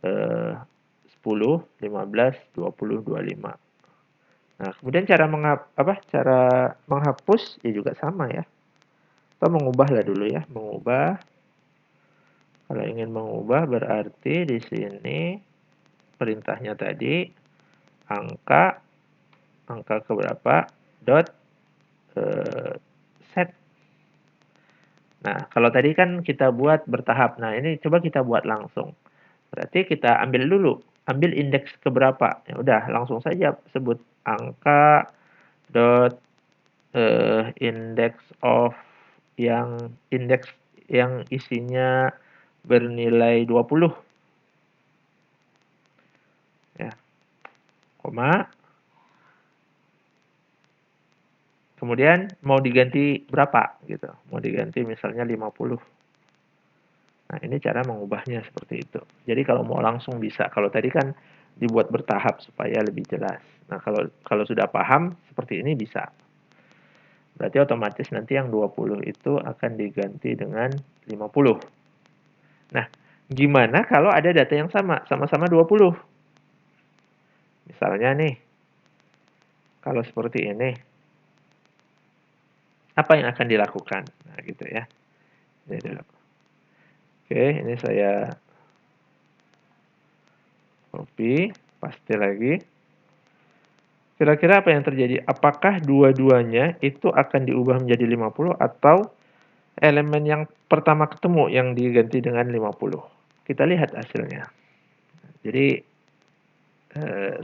10, 15, 20, 25. Nah, kemudian cara menghapus ya juga sama ya. Kita mengubahlah dulu ya, mengubah. Kalau ingin mengubah berarti di sini perintahnya tadi angka keberapa dot set. Nah, kalau tadi kan kita buat bertahap. Nah, ini coba kita buat langsung. Berarti kita ambil dulu, ambil indeks keberapa. Ya udah, langsung saja sebut angka dot index of yang indeks yang isinya bernilai 20. Ya, koma. Kemudian mau diganti berapa gitu. Mau diganti misalnya 50. Nah, ini cara mengubahnya seperti itu. Jadi kalau mau langsung bisa. Kalau tadi kan dibuat bertahap supaya lebih jelas. Nah, kalau sudah paham seperti ini bisa. Berarti otomatis nanti yang 20 itu akan diganti dengan 50. Nah, gimana kalau ada data yang sama-sama 20? Misalnya nih, kalau seperti ini, apa yang akan dilakukan? Nah, gitu ya. Oke, ini saya copy, paste lagi. Kira-kira apa yang terjadi? Apakah dua-duanya itu akan diubah menjadi 50 atau elemen yang pertama ketemu yang diganti dengan 50? Kita lihat hasilnya. Jadi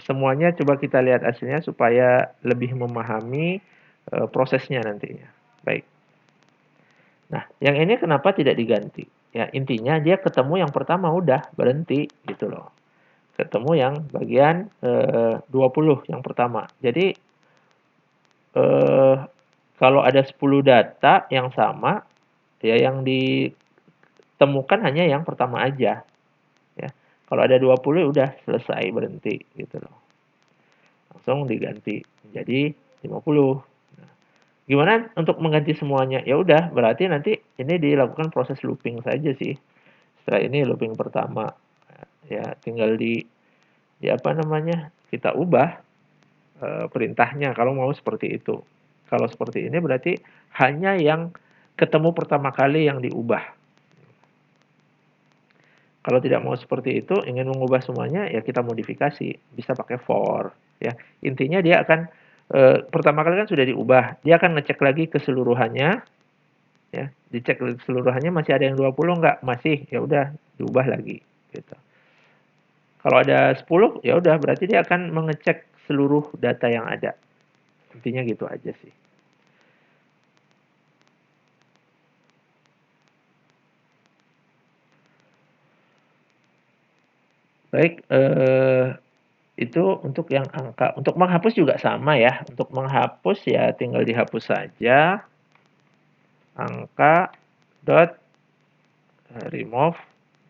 semuanya coba kita lihat hasilnya supaya lebih memahami prosesnya nantinya. Baik. Nah, yang ini kenapa tidak diganti? Ya, intinya dia ketemu yang pertama udah berhenti gitu loh. Ketemu yang bagian 20 yang pertama. Jadi kalau ada 10 data yang sama, ya yang ditemukan hanya yang pertama aja. Ya. Kalau ada 20 udah selesai berhenti gitu loh. Langsung diganti menjadi 50. Nah, gimana untuk mengganti semuanya? Ya udah, berarti nanti ini dilakukan proses looping saja sih. Setelah ini looping pertama. Ya, tinggal di apa namanya? Kita ubah perintahnya kalau mau seperti itu. Kalau seperti ini berarti hanya yang ketemu pertama kali yang diubah. Kalau tidak mau seperti itu, ingin mengubah semuanya, ya kita modifikasi. Bisa pakai for. Ya. Intinya dia akan, pertama kali kan sudah diubah. Dia akan ngecek lagi keseluruhannya. Ya. Dicek keseluruhannya masih ada yang 20 nggak? Masih. Ya udah, diubah lagi. Gitu. Kalau ada 10, ya udah berarti dia akan mengecek seluruh data yang ada. Intinya gitu aja sih. Baik, itu untuk yang angka. Untuk menghapus juga sama ya. Untuk menghapus ya tinggal dihapus saja. Angka dot remove.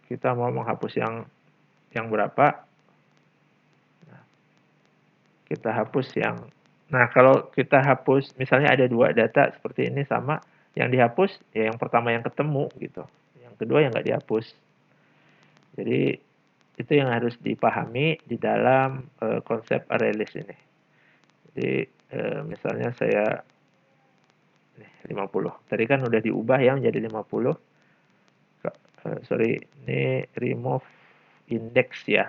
Kita mau menghapus yang berapa? Nah, kita hapus yang. Nah, kalau kita hapus, misalnya ada 2 data seperti ini sama, yang dihapus ya yang pertama yang ketemu gitu. Yang kedua yang nggak dihapus. Jadi itu yang harus dipahami di dalam konsep ArrayList ini. Jadi misalnya saya 50. Tadi kan udah diubah ya menjadi 50. Sorry, ini remove index ya.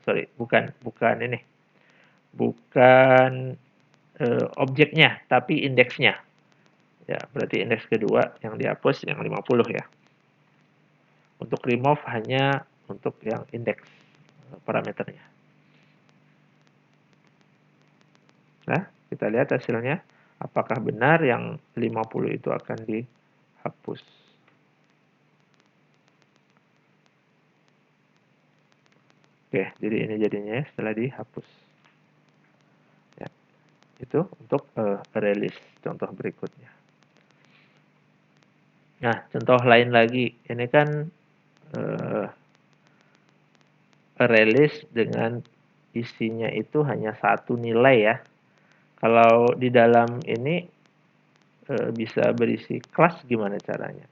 Sorry, bukan ini. Bukan objeknya, tapi indeksnya. Ya, berarti indeks kedua yang dihapus yang 50 ya. Untuk remove hanya untuk yang indeks parameternya. Nah, kita lihat hasilnya. Apakah benar yang 50 itu akan dihapus? Oke, jadi ini jadinya setelah dihapus. Ya, itu untuk ArrayList contoh berikutnya. Nah, contoh lain lagi. Ini kan ArrayList dengan isinya itu hanya satu nilai ya. Kalau di dalam ini bisa berisi kelas gimana caranya?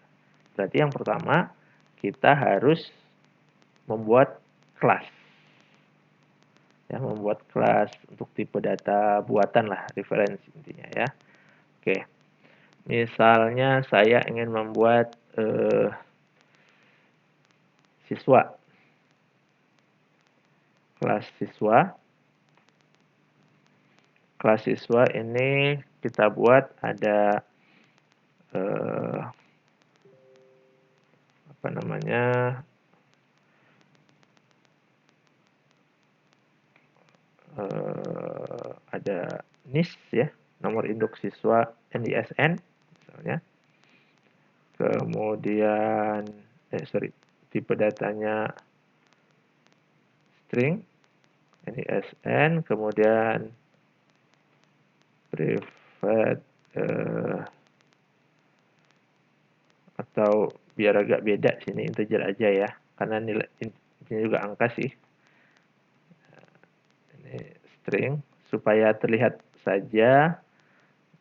Berarti yang pertama kita harus membuat kelas. Ya, membuat kelas untuk tipe data buatan lah, referensi intinya ya. Oke. Misalnya saya ingin membuat siswa. Kelas siswa. Kelas siswa ini kita buat ada apa namanya, ada NIS ya, nomor induk siswa NISN misalnya. Kemudian tipe datanya string, NISN, kemudian private, atau biar agak beda sini integer aja ya, karena nilai ini juga angka sih. Ini string, supaya terlihat saja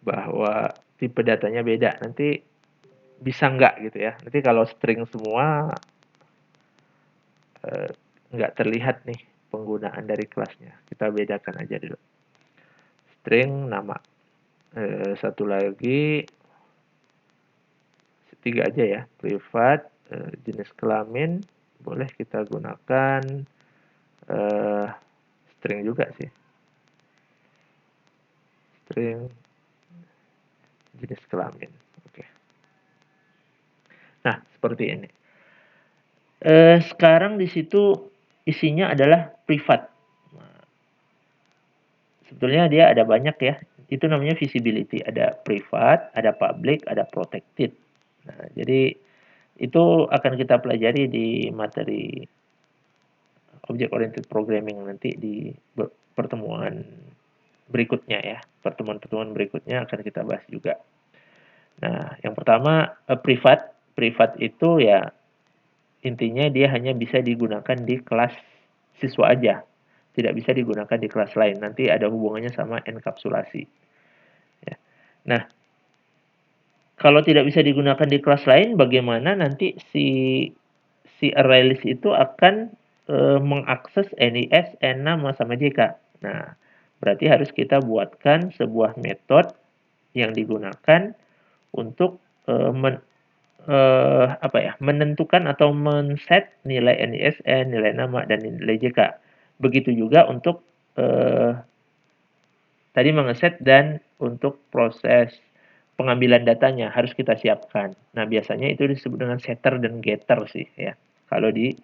bahwa tipe datanya beda. Nanti bisa enggak gitu ya. Nanti kalau string semua nggak terlihat nih penggunaan dari kelasnya. Kita bedakan aja dulu. String nama. Satu lagi, tiga aja ya. Privat, jenis kelamin, boleh kita gunakan string juga sih. String jenis kelamin. Oke. Nah, seperti ini. Sekarang di situ isinya adalah privat. Sebetulnya dia ada banyak ya. Itu namanya visibility. Ada privat, ada public, ada protected. Nah, jadi itu akan kita pelajari di materi object oriented programming nanti di pertemuan berikutnya ya. Pertemuan-pertemuan berikutnya akan kita bahas juga. Nah, yang pertama privat. Privat itu ya intinya dia hanya bisa digunakan di kelas siswa aja. Tidak bisa digunakan di kelas lain. Nanti ada hubungannya sama enkapsulasi. Ya. Nah, kalau tidak bisa digunakan di kelas lain, bagaimana nanti si array list itu akan mengakses NIS, N-nama, sama JK. Nah, berarti harus kita buatkan sebuah metode yang digunakan untuk menentukan atau men-set nilai NISN, nilai nama, dan nilai JK. Begitu juga untuk tadi mengeset dan untuk proses pengambilan datanya harus kita siapkan. Nah, biasanya itu disebut dengan setter dan getter sih ya, kalau di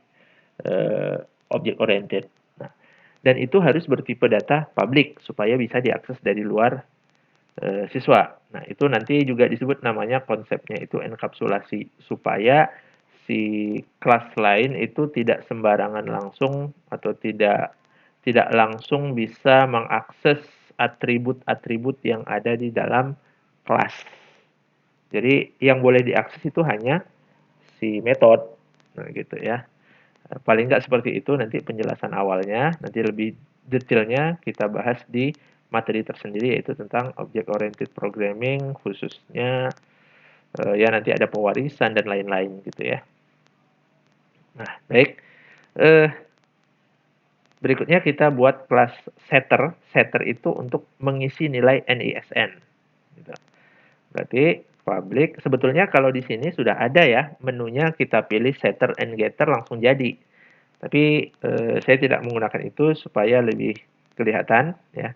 object oriented. Nah, dan itu harus bertipe data public supaya bisa diakses dari luar siswa. Nah, itu nanti juga disebut namanya konsepnya itu enkapsulasi, supaya si kelas lain itu tidak sembarangan langsung atau tidak langsung bisa mengakses atribut-atribut yang ada di dalam kelas. Jadi yang boleh diakses itu hanya si metode. Nah, gitu ya. Paling nggak seperti itu nanti penjelasan awalnya. Nanti lebih detailnya kita bahas di materi tersendiri, yaitu tentang object oriented programming, khususnya ya nanti ada pewarisan dan lain-lain gitu ya. Nah, baik. Berikutnya kita buat kelas setter. Setter itu untuk mengisi nilai NISN. Gitu. Berarti public, sebetulnya kalau di sini sudah ada ya menunya, kita pilih setter and getter langsung jadi. Tapi saya tidak menggunakan itu supaya lebih kelihatan ya.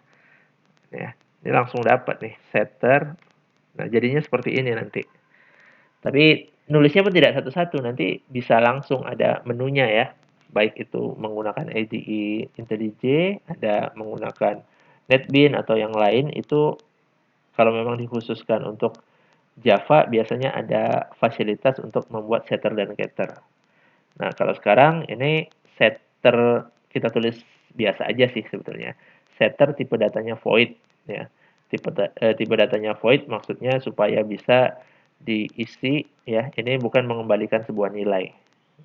Ya, ini langsung dapat nih setter. Nah, jadinya seperti ini nanti. Tapi nulisnya pun tidak satu-satu, nanti bisa langsung ada menunya ya. Baik itu menggunakan IDE IntelliJ, ada menggunakan NetBeans atau yang lain, itu kalau memang dikhususkan untuk Java biasanya ada fasilitas untuk membuat setter dan getter. Nah, kalau sekarang ini setter kita tulis biasa aja sih sebetulnya. Setter tipe datanya void ya. Tipe datanya void maksudnya supaya bisa diisi ya. Ini bukan mengembalikan sebuah nilai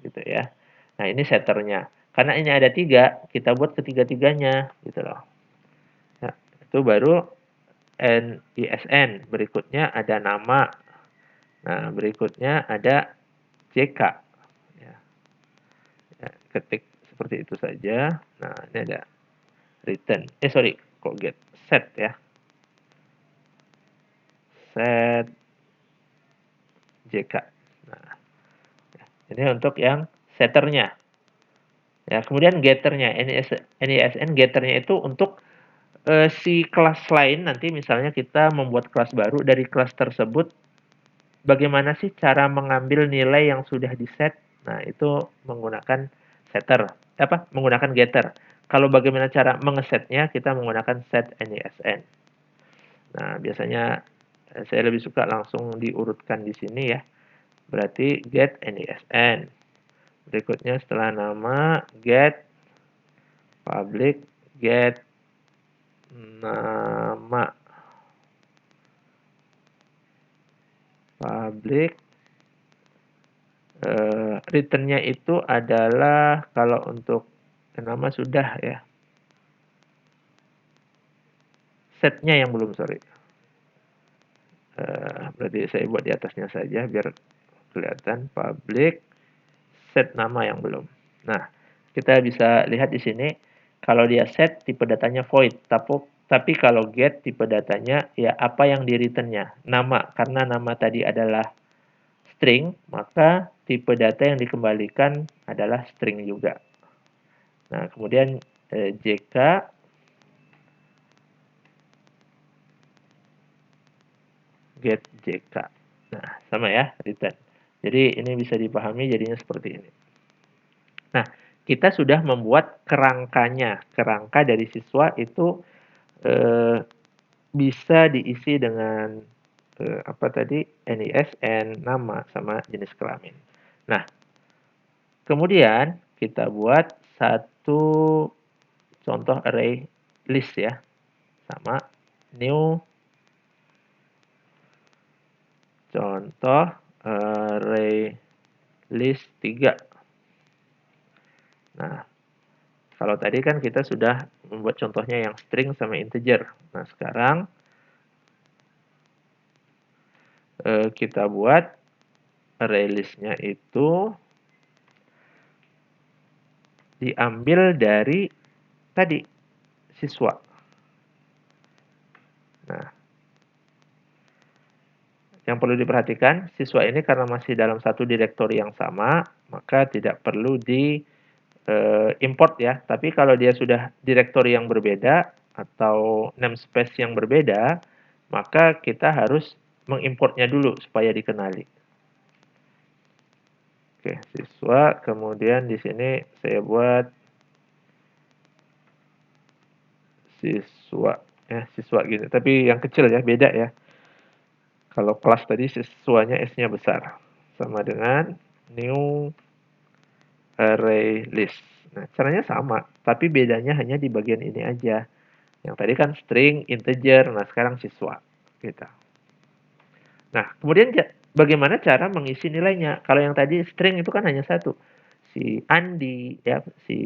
gitu ya. Nah, ini setternya. Karena ini ada 3, kita buat ketiga-tiganya gitu loh. Nah, itu baru NISN. Berikutnya ada nama. Nah, berikutnya ada JK. Ya. Ya, ketik seperti itu saja. Nah, ini ada return. Kok get set ya. Set JK. Nah, ini untuk yang setternya. Ya, kemudian getternya, NISN getternya itu untuk si kelas lain. Nanti misalnya kita membuat kelas baru, dari kelas tersebut bagaimana sih cara mengambil nilai yang sudah di-set. Nah, itu menggunakan setter. Menggunakan getter. Kalau bagaimana cara mengesetnya, kita menggunakan set NISN. Nah, biasanya saya lebih suka langsung diurutkan di sini ya. Berarti get NISN. Berikutnya setelah nama get public get nama public returnnya itu adalah kalau untuk nama sudah ya, setnya yang belum, sorry. Berarti saya buat di atasnya saja biar kelihatan public set nama yang belum. Nah, kita bisa lihat di sini kalau dia set tipe datanya void, tapi kalau get tipe datanya ya apa yang di returnnya, nama. Karena nama tadi adalah string, maka tipe data yang dikembalikan adalah string juga. Nah, kemudian JK get JK. Nah, sama ya, return. Jadi ini bisa dipahami jadinya seperti ini. Nah, kita sudah membuat kerangkanya. Kerangka dari siswa itu bisa diisi dengan apa tadi, NISN, nama, sama jenis kelamin. Nah, kemudian kita buat satu contoh array list ya, sama new contoh array list 3. Nah, kalau tadi kan kita sudah membuat contohnya yang string sama integer. Nah, sekarang kita buat array list-nya itu diambil dari tadi, siswa. Nah, yang perlu diperhatikan, siswa ini karena masih dalam satu direktori yang sama, maka tidak perlu di import ya. Tapi kalau dia sudah direktori yang berbeda atau namespace yang berbeda, maka kita harus mengimportnya dulu supaya dikenali. Oke, siswa, kemudian di sini saya buat siswa ya, siswa gini. Tapi yang kecil ya, beda ya. Kalau kelas tadi siswanya S-nya besar. Sama dengan new array list. Nah, caranya sama, tapi bedanya hanya di bagian ini aja. Yang tadi kan string, integer, nah sekarang siswa. Gitu. Nah, kemudian bagaimana cara mengisi nilainya? Kalau yang tadi string itu kan hanya satu. Si Andi, ya, si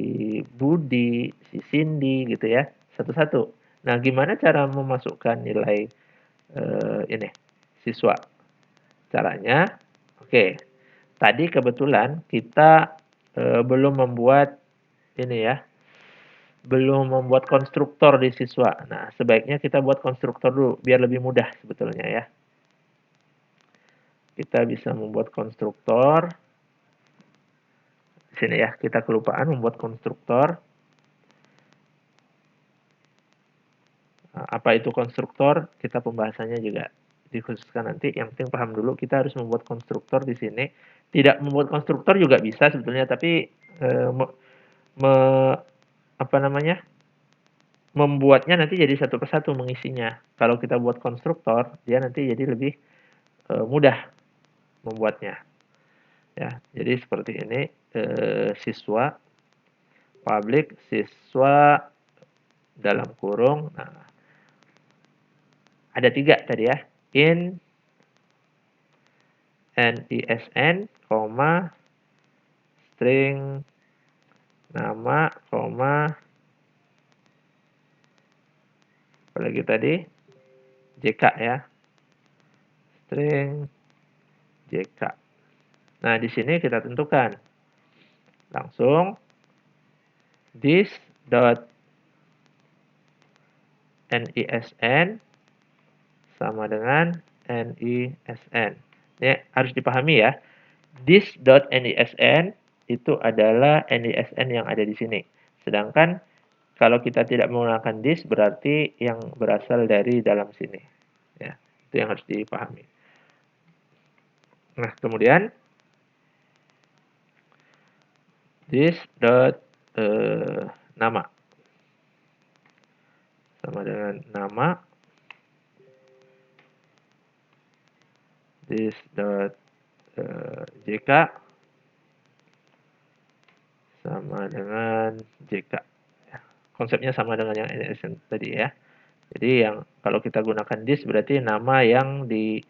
Budi, si Cindy gitu ya. Satu-satu. Nah, gimana cara memasukkan nilai ini siswa? Caranya, oke. Tadi kebetulan kita belum membuat ini ya, belum membuat konstruktor di siswa. Nah, sebaiknya kita buat konstruktor dulu biar lebih mudah sebetulnya ya. Kita bisa membuat konstruktor. Di sini ya, kita kelupaan membuat konstruktor. Nah, apa itu konstruktor? Kita pembahasannya juga dikhususkan nanti. Yang penting paham dulu, kita harus membuat konstruktor di sini. Tidak membuat konstruktor juga bisa sebetulnya, tapi apa namanya? Membuatnya nanti jadi satu persatu mengisinya. Kalau kita buat konstruktor, dia nanti jadi lebih mudah membuatnya. Ya, jadi seperti ini, siswa public siswa dalam kurung. Nah, ada 3 tadi ya. In NISN, string nama, apalagi tadi JK ya. String JK. Nah, di sini kita tentukan langsung this dot NISN sama dengan NISN. Ini harus dipahami ya. This.NISN itu adalah NISN yang ada di sini. Sedangkan kalau kita tidak menggunakan this berarti yang berasal dari dalam sini. Ya, itu yang harus dipahami. Nah, kemudian this dot nama sama dengan nama this dot JK sama dengan JK. Konsepnya sama dengan yang NSN tadi ya. Jadi yang kalau kita gunakan this berarti nama yang di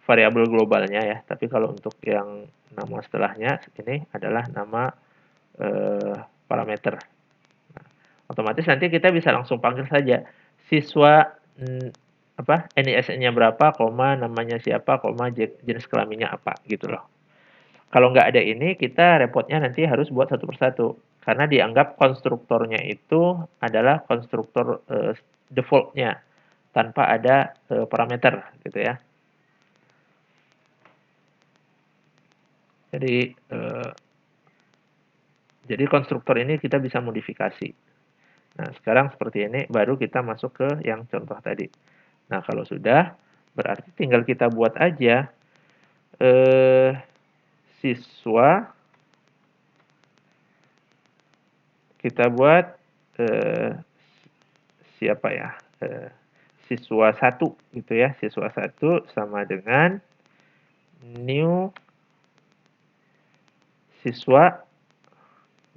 variabel globalnya ya. Tapi kalau untuk yang nama setelahnya ini adalah nama parameter. Nah, otomatis nanti kita bisa langsung panggil saja siswa NISN-nya berapa, koma namanya siapa, koma jenis kelaminnya apa gitu loh. Kalau nggak ada ini, kita repotnya nanti harus buat satu persatu. Karena dianggap konstruktornya itu adalah konstruktor default-nya, tanpa ada parameter, gitu ya. Jadi konstruktor ini kita bisa modifikasi. Nah, sekarang seperti ini, baru kita masuk ke yang contoh tadi. Nah, kalau sudah, berarti tinggal kita buat aja siswa, kita buat siapa ya, siswa 1 gitu ya, siswa 1 sama dengan new siswa.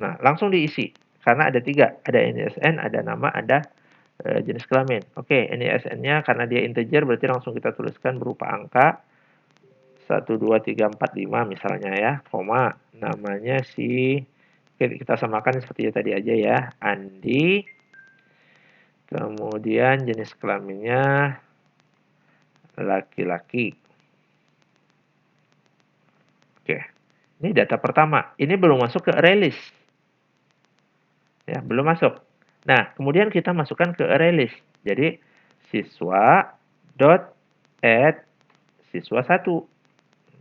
Nah, langsung diisi karena ada 3, ada NISN, ada nama, ada jenis kelamin. Oke, NISN-nya karena dia integer berarti langsung kita tuliskan berupa angka 1 2 3 4 5 misalnya ya, koma namanya kita samakan seperti tadi aja ya, Andi. Kemudian jenis kelaminnya laki-laki. Oke. Ini data pertama. Ini belum masuk ke array list. Ya, belum masuk. Nah, kemudian kita masukkan ke array list. Jadi siswa dot add siswa 1.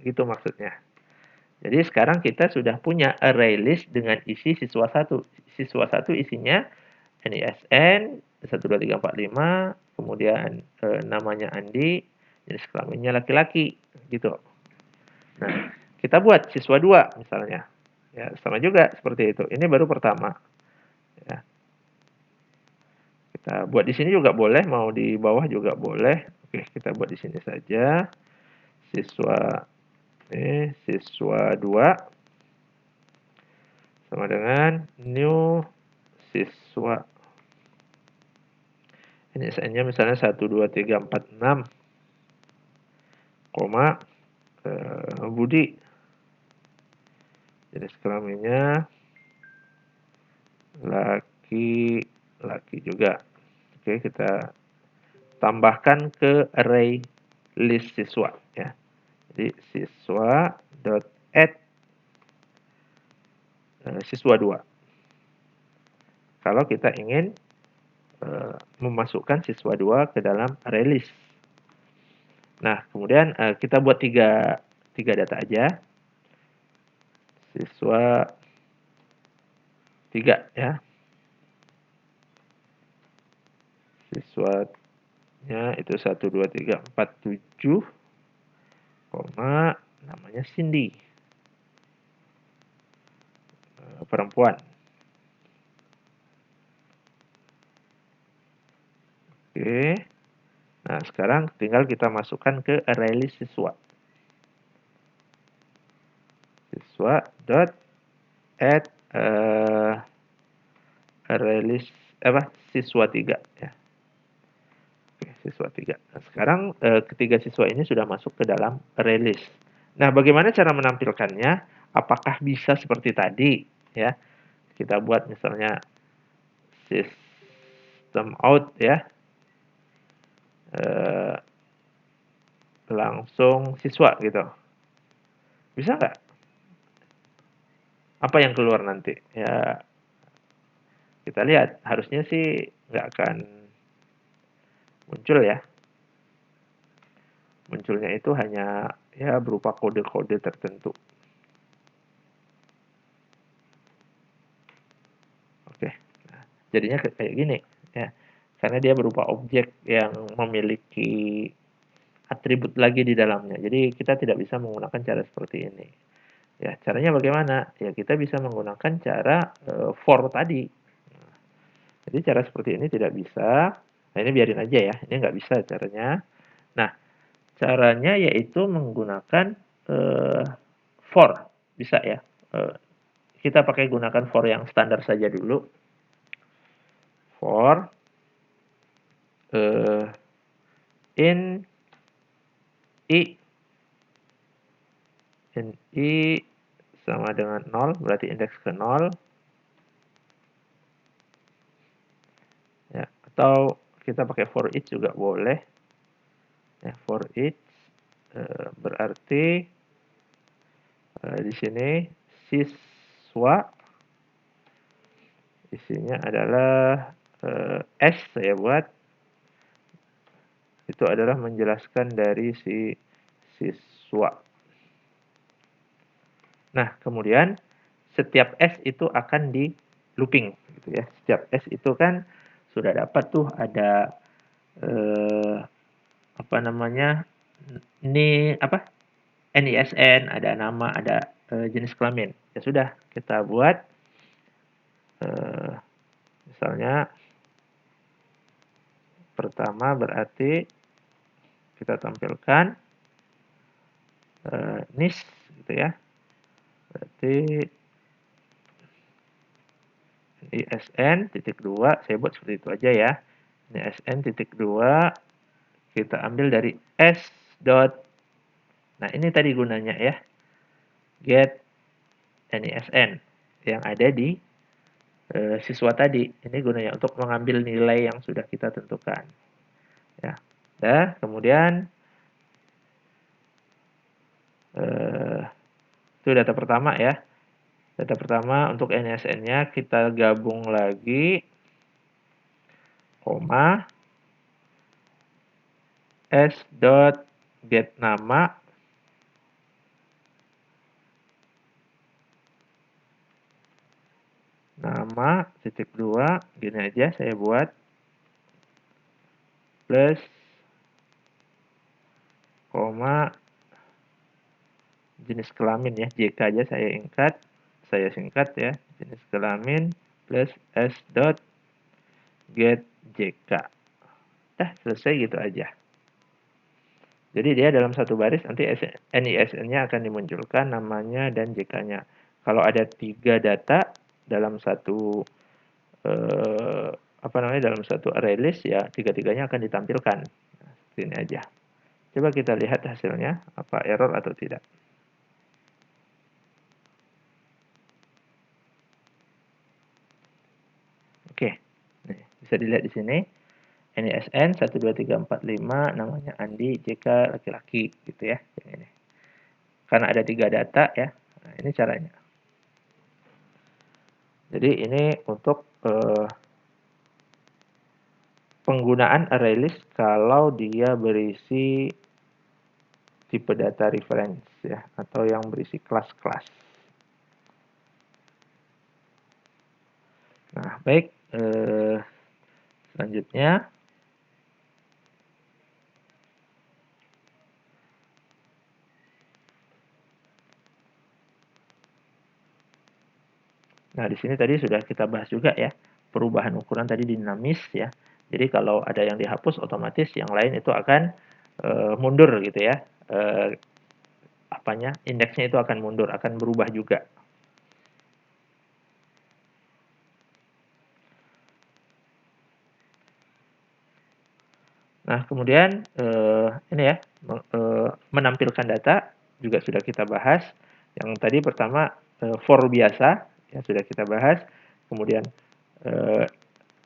Gitu maksudnya. Jadi sekarang kita sudah punya array list dengan isi siswa 1. Siswa 1 isinya NISN 1 2 3 4 5, kemudian namanya Andi, jenis kelaminnya laki-laki gitu. Nah, kita buat siswa 2 misalnya. Ya, sama juga seperti itu. Ini baru pertama. Ya. Kita buat di sini juga boleh, mau di bawah juga boleh. Oke, kita buat di sini saja. Siswa 2 sama dengan new siswa. Ini NISN-nya misalnya 1 2 3 4 6, koma Budi. Jenis kelaminnya laki juga. Oke, kita tambahkan ke array list siswa ya. Jadi siswa dot add siswa 2. Kalau kita ingin memasukkan siswa 2 ke dalam array list. Nah, kemudian kita buat tiga data aja. Siswa 3 ya. Siswanya itu 1 2 3 4 7, koma namanya Cindy. Perempuan. Oke. Nah, sekarang tinggal kita masukkan ke array list siswa. Siswa dot add array list siswa 3 ya. Oke, siswa 3. Nah, sekarang ketiga siswa ini sudah masuk ke dalam array list. Nah, bagaimana cara menampilkannya? Apakah bisa seperti tadi ya? Kita buat misalnya system out ya. Langsung siswa gitu. Bisa nggak? Apa yang keluar nanti? Ya, kita lihat. Harusnya sih nggak akan muncul ya. Munculnya itu hanya ya berupa kode-kode tertentu. Oke. Nah, jadinya kayak gini ya. Karena dia berupa objek yang memiliki atribut lagi di dalamnya. Jadi kita tidak bisa menggunakan cara seperti ini. Ya, caranya bagaimana? Ya kita bisa menggunakan cara for tadi. Jadi cara seperti ini tidak bisa. Nah, ini biarin aja ya. Ini nggak bisa caranya. Nah, caranya yaitu menggunakan for. Bisa ya. kita pakai gunakan for yang standar saja dulu. For in i sama dengan 0, berarti indeks ke 0. Ya, atau kita pakai for each juga boleh. Ya, for each berarti di sini siswa isinya adalah S saya buat. Itu adalah menjelaskan dari si siswa. Nah, kemudian setiap S itu akan di looping gitu ya. Setiap S itu kan sudah dapat tuh ada apa namanya? Ini apa? NISN, ada nama, ada jenis kelamin. Ya sudah, kita buat misalnya pertama berarti kita tampilkan nis gitu ya. Berarti ISN titik 2, saya buat seperti itu aja ya. ISN titik 2 kita ambil dari S dot. Nah, ini tadi gunanya ya. Get NISN yang ada di siswa tadi. Ini gunanya untuk mengambil nilai yang sudah kita tentukan. Ya. Nah, kemudian itu data pertama ya. Data pertama untuk NISN-nya kita gabung lagi, koma, S dot get nama, titik 2, gini aja saya buat, plus, koma, jenis kelamin ya, JK aja saya singkat ya, jenis kelamin, plus S dot get JK. Selesai gitu aja. Jadi dia dalam satu baris nanti NISN-nya akan dimunculkan namanya dan JK-nya. Kalau ada 3 data dalam satu dalam satu array list ya, tiga-tiganya akan ditampilkan. Nah, ini aja. Coba kita lihat hasilnya, apa error atau tidak. Oke, nih, bisa dilihat di sini. NISN 12345 namanya Andi, JK laki-laki gitu ya, yang ini. Karena ada 3 data ya. Nah, ini caranya. Jadi ini untuk penggunaan array list kalau dia berisi tipe data reference ya, atau yang berisi kelas-kelas. Nah, baik, selanjutnya nah, di sini tadi sudah kita bahas juga ya, perubahan ukuran tadi dinamis ya. Jadi kalau ada yang dihapus, otomatis yang lain itu akan mundur gitu ya. Indeksnya itu akan mundur, akan berubah juga. Nah, kemudian ini ya, menampilkan data juga sudah kita bahas. Yang tadi pertama for biasa ya sudah kita bahas. Kemudian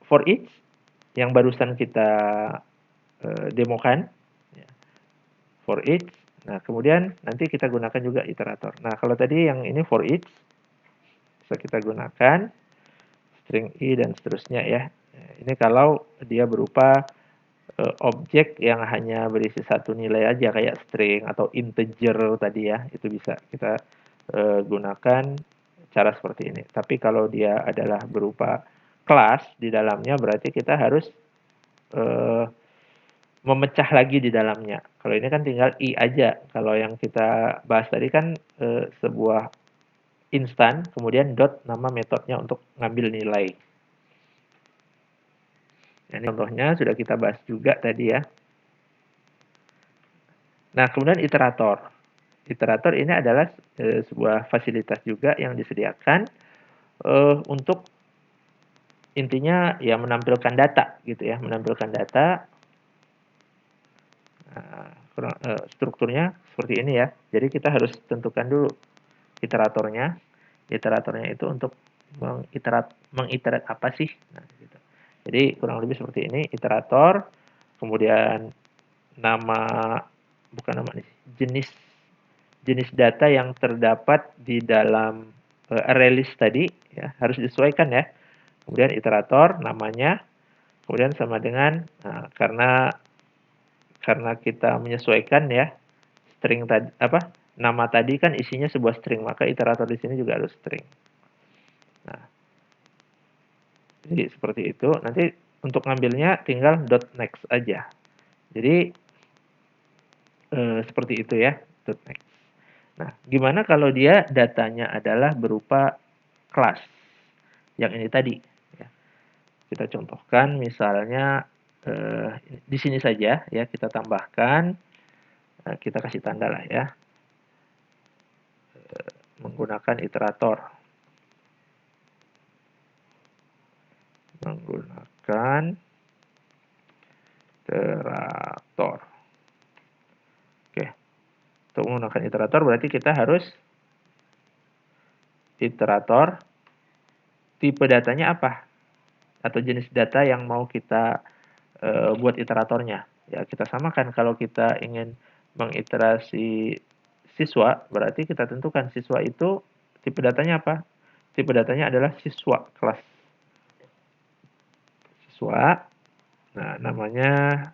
for each yang barusan kita demokan, ya. For each. Nah, kemudian nanti kita gunakan juga iterator. Nah, kalau tadi yang ini for each bisa kita gunakan string i dan seterusnya ya. Ini kalau dia berupa objek yang hanya berisi satu nilai aja kayak string atau integer tadi ya, itu bisa kita gunakan cara seperti ini. Tapi kalau dia adalah berupa kelas di dalamnya, berarti kita harus memecah lagi di dalamnya. Kalau ini kan tinggal i aja. Kalau yang kita bahas tadi kan sebuah instan, kemudian dot nama metodenya untuk ngambil nilai. Ini contohnya sudah kita bahas juga tadi ya. Nah, kemudian iterator. iterator ini adalah sebuah fasilitas juga yang disediakan untuk intinya ya menampilkan data gitu ya, menampilkan data. Strukturnya seperti ini ya. Jadi kita harus tentukan dulu iteratornya. Iteratornya itu untuk mengiterat apa sih? Nah, gitu. Jadi kurang lebih seperti ini, iterator, kemudian nama, bukan nama nih, jenis data yang terdapat di dalam array list tadi ya, harus disesuaikan ya. Kemudian iterator namanya, kemudian sama dengan karena kita menyesuaikan ya string tadi nama tadi kan isinya sebuah string, maka iterator di sini juga harus string. Nah, jadi seperti itu. Nanti untuk ngambilnya tinggal .next aja. Jadi seperti itu ya, .next. Nah, gimana kalau dia datanya adalah berupa kelas yang ini tadi? Ya. Kita contohkan misalnya di sini saja ya, kita tambahkan, kita kasih tanda lah ya, menggunakan iterator. Menggunakan iterator. Oke. Untuk menggunakan iterator berarti kita harus iterator tipe datanya apa? Atau jenis data yang mau kita buat iteratornya. Ya, kita samakan. Kalau kita ingin mengiterasi siswa, berarti kita tentukan siswa itu tipe datanya apa? Tipe datanya adalah siswa, kelas siswa. Nah, namanya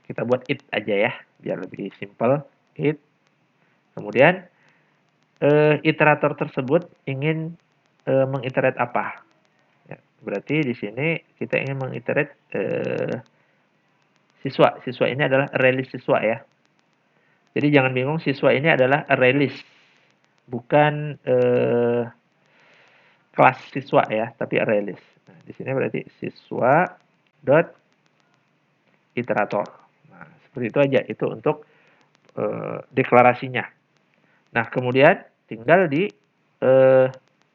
kita buat it aja ya, biar lebih simpel. It. Kemudian iterator tersebut ingin mengiterate apa? Ya, berarti di sini kita ingin mengiterate siswa. Siswa ini adalah array list siswa ya. Jadi jangan bingung, siswa ini adalah array list, bukan kelas siswa ya, tapi array list. Nah, di sini berarti siswa dot iterator. Nah, seperti itu aja. Itu untuk deklarasinya. Nah, kemudian tinggal di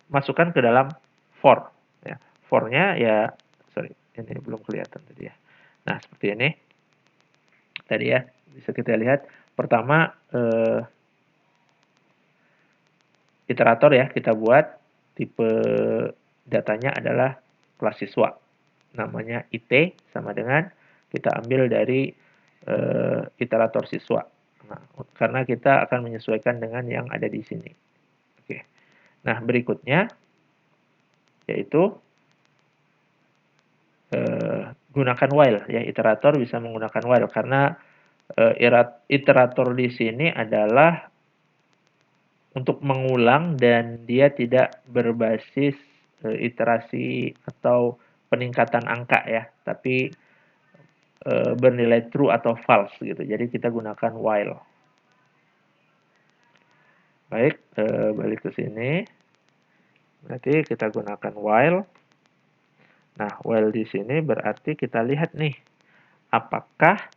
masukkan ke dalam for. Ya. For-nya ya, sorry, ini belum kelihatan tadi ya. Nah, seperti ini. Tadi ya, bisa kita lihat. Pertama, iterator ya, kita buat tipe datanya adalah kelas siswa. Namanya IT sama dengan kita ambil dari iterator siswa. Nah, karena kita akan menyesuaikan dengan yang ada di sini. Oke. Nah, berikutnya yaitu gunakan while ya. Iterator bisa menggunakan while karena iterator di sini adalah untuk mengulang dan dia tidak berbasis iterasi atau peningkatan angka ya, tapi bernilai true atau false gitu. Jadi kita gunakan while. Baik, balik ke sini. Berarti kita gunakan while. Nah, while di sini berarti kita lihat nih, apakah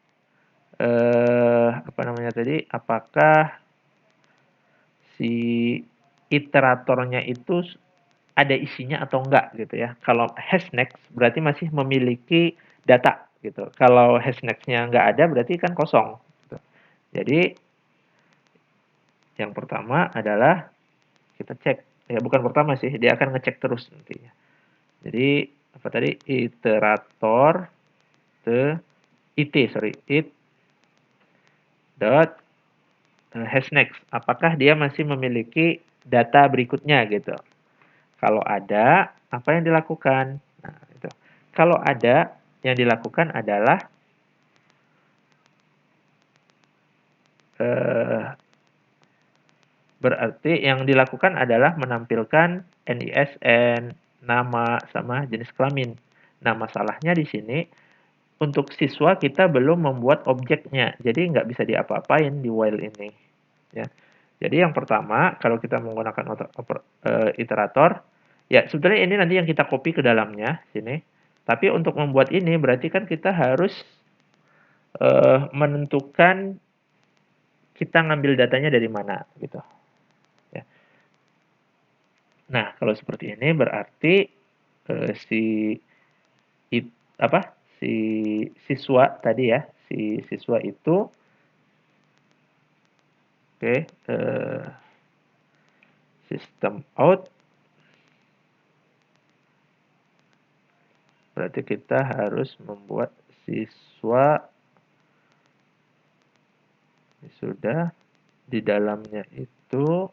apakah si iteratornya itu ada isinya atau enggak gitu ya. Kalau hash next berarti masih memiliki data gitu. Kalau hash next-nya enggak ada berarti kan kosong. Gitu. Jadi yang pertama adalah kita cek. Ya bukan pertama sih, dia akan ngecek terus nantinya. Jadi apa tadi? Iterator it dot hash next. Apakah dia masih memiliki data berikutnya gitu. Kalau ada, apa yang dilakukan? Nah, itu. Kalau ada, yang dilakukan adalah berarti yang dilakukan adalah menampilkan NISN, nama, sama jenis kelamin. Nah, masalahnya di sini, untuk siswa kita belum membuat objeknya, jadi nggak bisa diapa-apain di while ini. Ya. Jadi yang pertama, kalau kita menggunakan iterator, ya sebetulnya ini nanti yang kita copy ke dalamnya, sini. Tapi untuk membuat ini berarti kan kita harus menentukan kita ngambil datanya dari mana gitu ya. Nah, kalau seperti ini berarti si si siswa tadi ya, si siswa itu system out, berarti kita harus membuat siswa sudah di dalamnya itu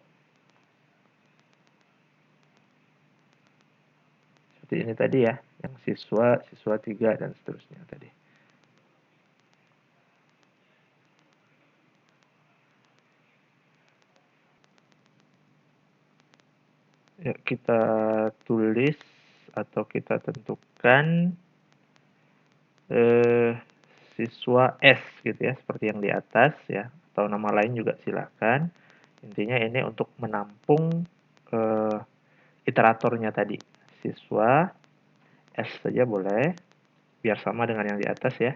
seperti ini tadi ya, yang siswa 3 dan seterusnya tadi. Ya, kita tulis atau kita tentukan siswa S gitu ya, seperti yang di atas ya, atau nama lain juga silakan. Intinya ini untuk menampung iteratornya tadi. Siswa S saja boleh, biar sama dengan yang di atas ya.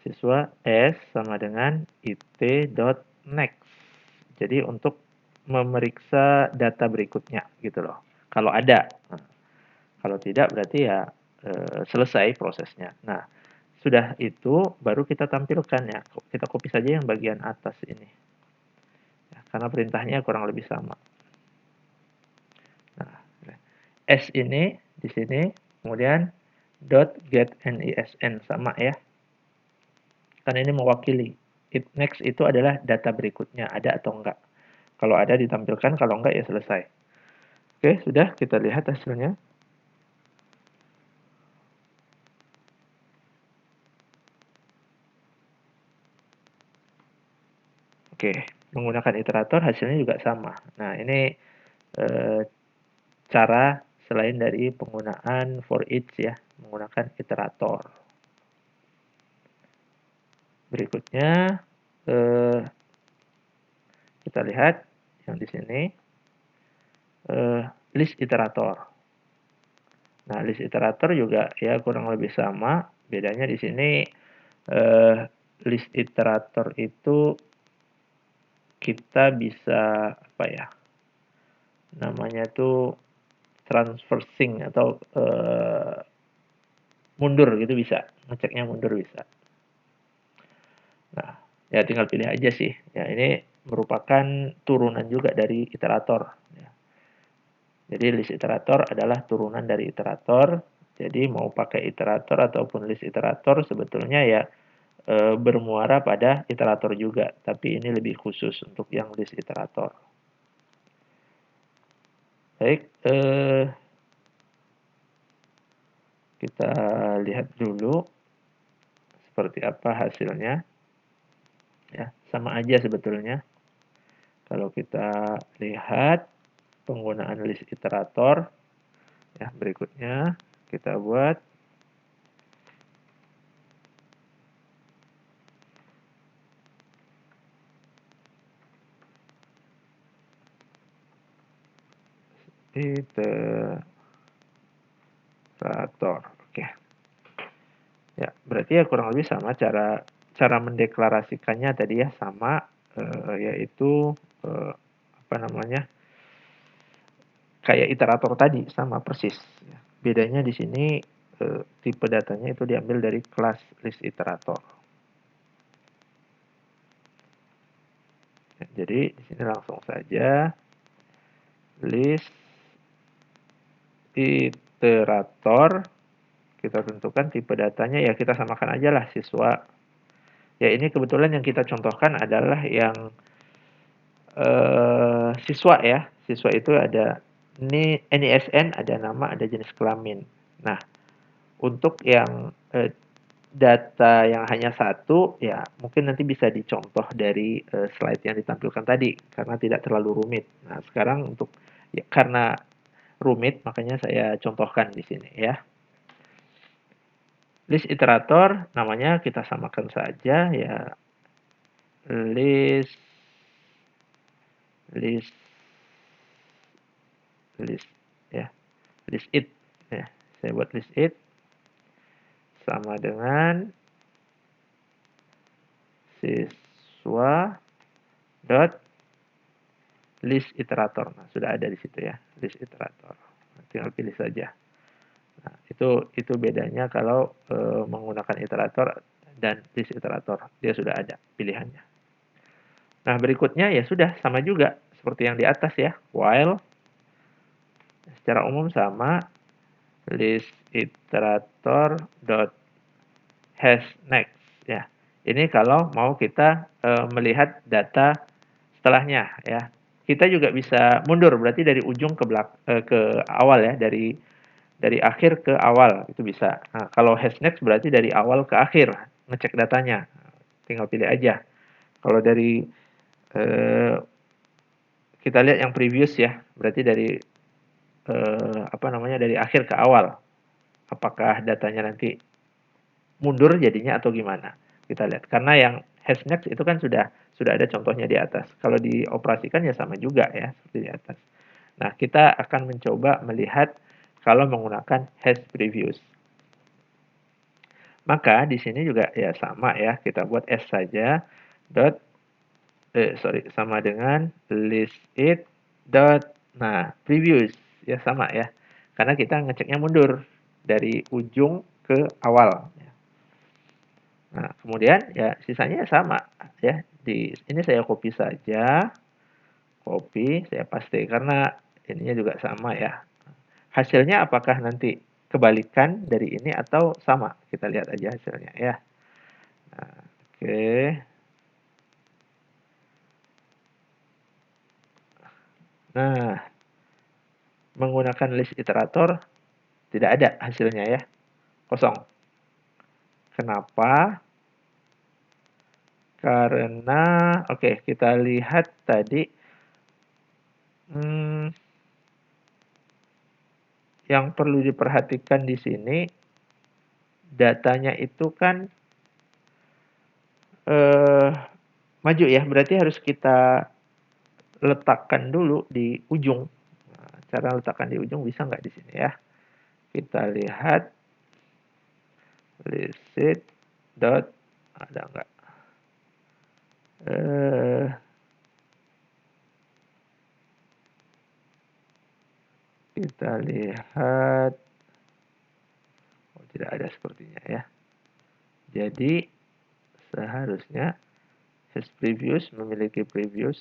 Siswa S sama dengan it.next. Jadi untuk memeriksa data berikutnya gitu loh. Kalau ada. Nah, kalau tidak berarti ya selesai prosesnya. Nah, sudah itu baru kita tampilkan ya. Kita copy saja yang bagian atas ini. Ya, karena perintahnya kurang lebih sama. Nah, S ini di sini, kemudian .get nisn sama ya. Karena ini mewakili. Next itu adalah data berikutnya, ada atau enggak. Kalau ada ditampilkan, kalau enggak ya selesai. Oke, sudah kita lihat hasilnya. Oke, menggunakan iterator hasilnya juga sama. Nah, ini cara selain dari penggunaan for each ya, menggunakan iterator. Berikutnya kita lihat yang di sini list iterator. Nah, list iterator juga ya kurang lebih sama. Bedanya di sini list iterator itu kita bisa apa ya? Namanya tuh transversing atau mundur gitu bisa. Ngeceknya mundur bisa. Nah, ya tinggal pilih aja sih. Ya, ini merupakan turunan juga dari iterator. Ya. Jadi list iterator adalah turunan dari iterator. Jadi mau pakai iterator ataupun list iterator sebetulnya ya bermuara pada iterator juga. Tapi ini lebih khusus untuk yang list iterator. Baik, kita lihat dulu seperti apa hasilnya. Ya, sama aja sebetulnya. Kalau kita lihat penggunaan list iterator, ya berikutnya kita buat iterator. Oke. Ya, berarti ya kurang lebih sama cara mendeklarasikannya tadi ya sama yaitu apa namanya? Kayak iterator tadi sama persis. Bedanya di sini tipe datanya itu diambil dari kelas list iterator. Ya, jadi di sini langsung saja list iterator, kita tentukan tipe datanya ya kita samakan aja lah siswa. Ya ini kebetulan yang kita contohkan adalah yang siswa ya. Siswa itu ada NISN, ada nama, ada jenis kelamin. Nah, untuk yang data yang hanya satu, ya mungkin nanti bisa dicontoh dari slide yang ditampilkan tadi, karena tidak terlalu rumit. Nah, sekarang untuk ya, karena rumit, makanya saya contohkan di sini ya. List iterator, namanya kita samakan saja ya, list ya, list it ya. Saya buat list it sama dengan siswa dot list iterator. Nah, sudah ada di situ ya, list iterator. Tinggal pilih saja. Nah, itu bedanya kalau menggunakan iterator dan list iterator. Dia sudah ada pilihannya. Nah, berikutnya ya sudah sama juga seperti yang di atas ya. While secara umum sama list iterator dot hash next ya. Ini kalau mau kita melihat data setelahnya ya. Kita juga bisa mundur berarti dari ujung ke awal ya, dari akhir ke awal itu bisa. Nah, kalau hash next berarti dari awal ke akhir ngecek datanya. Tinggal pilih aja. Kalau dari kita lihat yang previous ya, berarti dari dari akhir ke awal. Apakah datanya nanti mundur jadinya atau gimana? Kita lihat. Karena yang hash next itu kan sudah ada contohnya di atas. Kalau dioperasikan ya sama juga ya, seperti di atas. Nah, kita akan mencoba melihat kalau menggunakan hash previous. Maka di sini juga ya sama ya, kita buat s saja sama dengan list it previous ya sama ya. Karena kita ngeceknya mundur dari ujung ke awal. Nah, kemudian ya sisanya sama ya. Ini saya copy saja. Copy, saya paste karena ininya juga sama ya. Hasilnya apakah nanti kebalikan dari ini atau sama? Kita lihat aja hasilnya ya. Nah, oke. Nah, menggunakan list iterator tidak ada hasilnya ya. Kosong. Kenapa? Karena kita lihat tadi yang perlu diperhatikan di sini datanya itu kan maju ya, berarti harus kita letakkan dulu di ujung. Nah, cara letakkan di ujung bisa nggak di sini ya? Kita lihat listed dot ada nggak? Kita lihat tidak ada sepertinya ya. Jadi seharusnya hash previous memiliki previous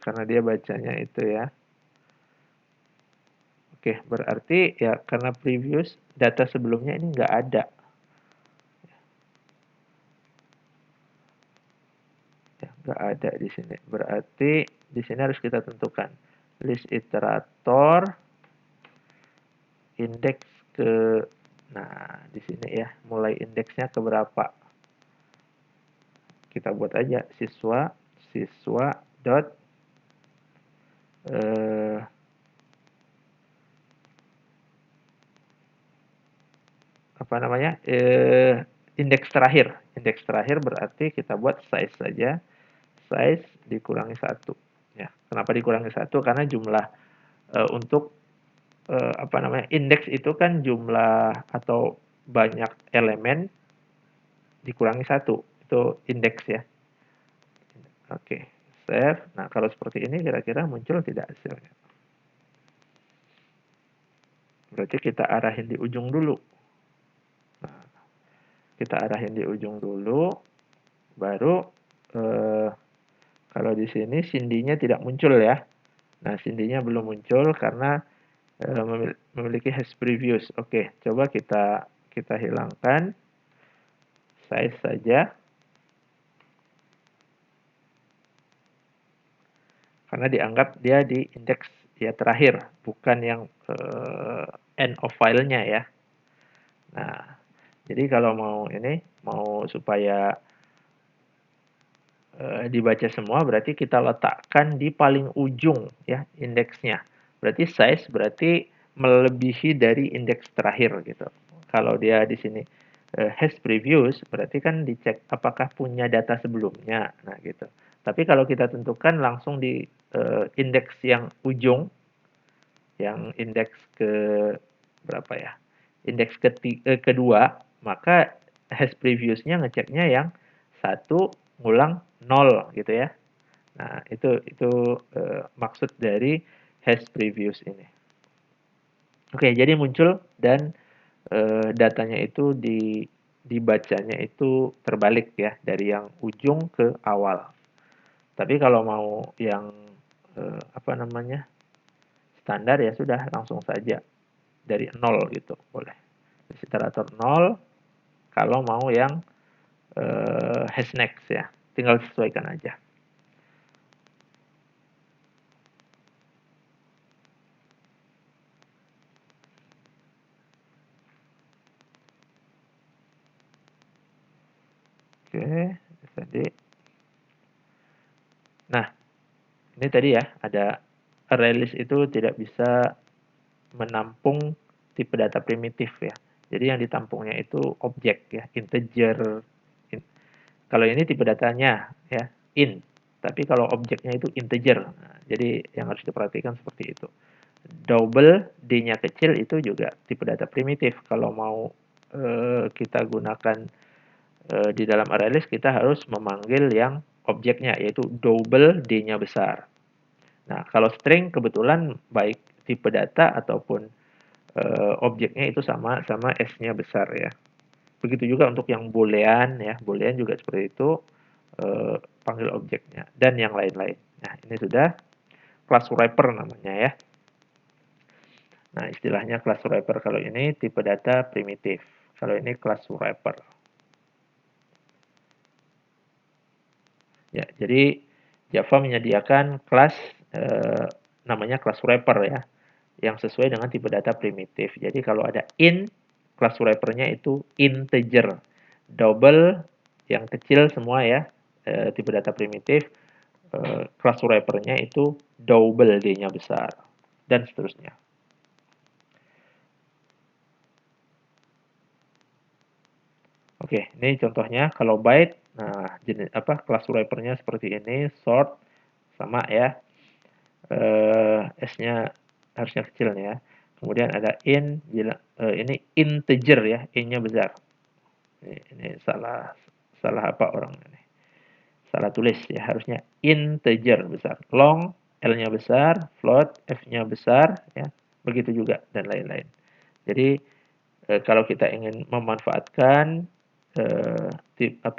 karena dia bacanya itu ya. Berarti ya karena previous data sebelumnya ini nggak ada. Ya, nggak ada di sini. Berarti di sini harus kita tentukan list iterator indeks ke, nah di sini ya, mulai indeksnya ke berapa. Kita buat aja siswa dot indeks terakhir berarti kita buat size saja, size dikurangi 1 ya. Kenapa dikurangi 1? Karena jumlah untuk indeks itu kan jumlah atau banyak elemen dikurangi 1 itu indeks ya. Save. Nah, kalau seperti ini kira-kira muncul tidak hasilnya? Berarti kita arahin di ujung dulu. Nah, kita arahin di ujung dulu, baru kalau di sini sindinya tidak muncul ya. Nah, sindinya belum muncul karena memiliki hash previous. Coba kita hilangkan size saja. Karena dianggap dia di indeks ya terakhir, bukan yang end of file-nya ya. Nah, jadi kalau mau supaya dibaca semua berarti kita letakkan di paling ujung ya indeksnya. Berarti size berarti melebihi dari indeks terakhir gitu. Kalau dia di sini hash previous berarti kan dicek apakah punya data sebelumnya. Nah gitu. Tapi kalau kita tentukan langsung di indeks yang ujung yang indeks ke berapa ya? Indeks kedua, maka hash previousnya ngeceknya yang 1 ngulang 0 gitu ya. Nah, itu maksud dari hash previous ini. Oke, jadi muncul dan datanya itu dibacanya itu terbalik ya, dari yang ujung ke awal. Tapi kalau mau yang apa namanya, standar ya sudah langsung saja dari 0 gitu, boleh. Iterator 0 kalau mau yang hash next ya, tinggal sesuaikan aja. Oke, tadi. Nah, ini tadi ya, ada array list itu tidak bisa menampung tipe data primitif ya. Jadi yang ditampungnya itu objek ya, integer. Kalau ini tipe datanya ya, int. Tapi kalau objeknya itu integer. Nah, jadi yang harus diperhatikan seperti itu. Double D-nya kecil itu juga tipe data primitif. Kalau mau kita gunakan di dalam array list, kita harus memanggil yang objeknya, yaitu double D-nya besar. Nah, kalau string kebetulan baik tipe data ataupun objeknya itu sama S-nya besar ya. Begitu juga untuk yang boolean ya, boolean juga seperti itu, panggil objeknya dan yang lain-lain. Nah, ini sudah class wrapper namanya ya. Nah, istilahnya class wrapper kalau ini tipe data primitif. Kalau ini class wrapper. Ya, jadi Java menyediakan kelas namanya class wrapper ya, yang sesuai dengan tipe data primitif. Jadi kalau ada int, class wrapper-nya itu integer. Double yang kecil semua ya, tipe data primitif, class wrapper-nya itu double D-nya besar, dan seterusnya. Oke, ini contohnya kalau byte, nah jenis class wrapper-nya seperti ini, sort sama ya, S-nya harusnya kecil nih ya. Kemudian ada int, ini integer ya, I-nya besar. Ini salah apa orang ini? Salah tulis ya, harusnya integer besar. Long, L-nya besar, float, F-nya besar ya. Begitu juga dan lain-lain. Jadi kalau kita ingin memanfaatkan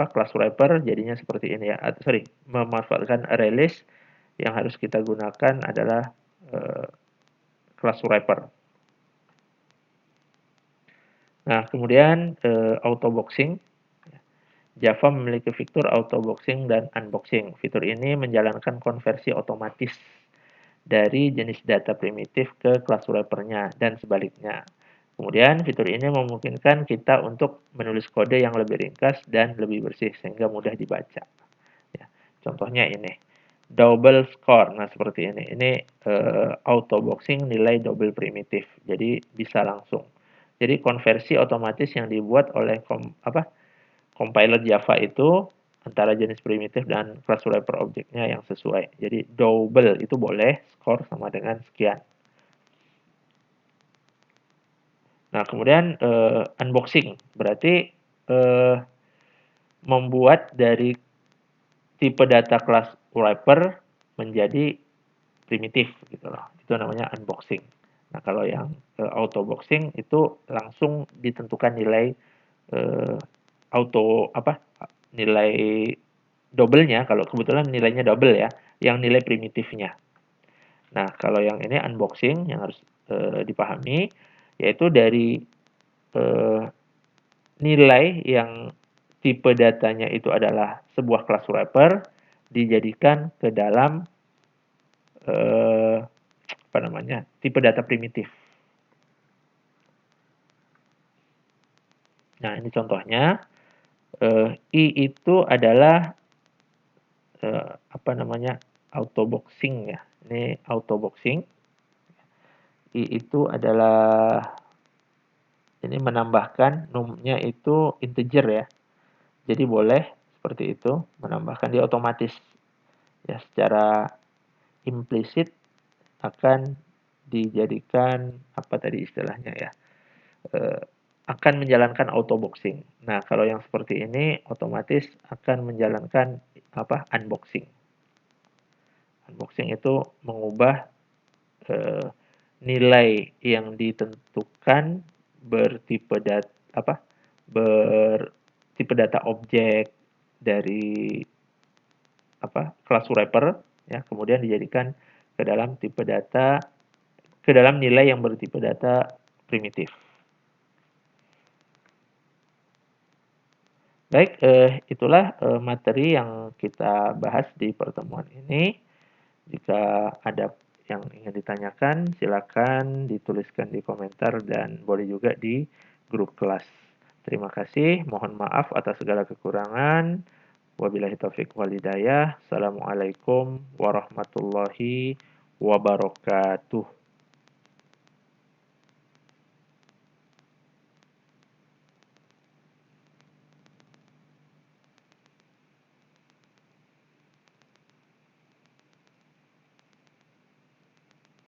class wrapper jadinya seperti ini ya. Memanfaatkan array list yang harus kita gunakan adalah class wrapper. Nah, kemudian auto boxing. Java memiliki fitur auto boxing dan unboxing. Fitur ini menjalankan konversi otomatis dari jenis data primitif ke class wrapper-nya dan sebaliknya. Kemudian fitur ini memungkinkan kita untuk menulis kode yang lebih ringkas dan lebih bersih sehingga mudah dibaca. Ya, contohnya ini, double score. Nah, seperti ini. Ini auto boxing nilai double primitif. Jadi bisa langsung. Jadi konversi otomatis yang dibuat oleh compiler Java itu antara jenis primitif dan class wrapper objeknya yang sesuai. Jadi double itu boleh, score sama dengan sekian. Nah, kemudian unboxing berarti membuat dari tipe data class wrapper menjadi primitif gitu loh. Itu namanya unboxing. Nah, kalau yang auto boxing itu langsung ditentukan nilai nilai double-nya, kalau kebetulan nilainya double ya, yang nilai primitifnya. Nah, kalau yang ini unboxing yang harus dipahami, yaitu dari nilai yang tipe datanya itu adalah sebuah class wrapper dijadikan ke dalam tipe data primitif. Nah, ini contohnya. I itu adalah auto boxing ya. Ini auto boxing. I itu adalah ini menambahkan num-nya itu integer ya. Jadi boleh seperti itu, menambahkan dia otomatis ya, secara implisit akan dijadikan apa tadi istilahnya ya, akan menjalankan auto boxing. Nah, kalau yang seperti ini otomatis akan menjalankan apa, unboxing. Unboxing itu mengubah, eee, nilai yang ditentukan bertipe apa, bertipe data objek dari apa, kelas wrapper ya, kemudian dijadikan ke dalam tipe data ke dalam nilai yang bertipe data primitif. Baik, itulah, materi yang kita bahas di pertemuan ini. Jika ada yang ingin ditanyakan, silakan dituliskan di komentar dan boleh juga di grup kelas. Terima kasih, mohon maaf atas segala kekurangan. Wabillahi taufik wal hidayah. Assalamualaikum warahmatullahi wabarakatuh.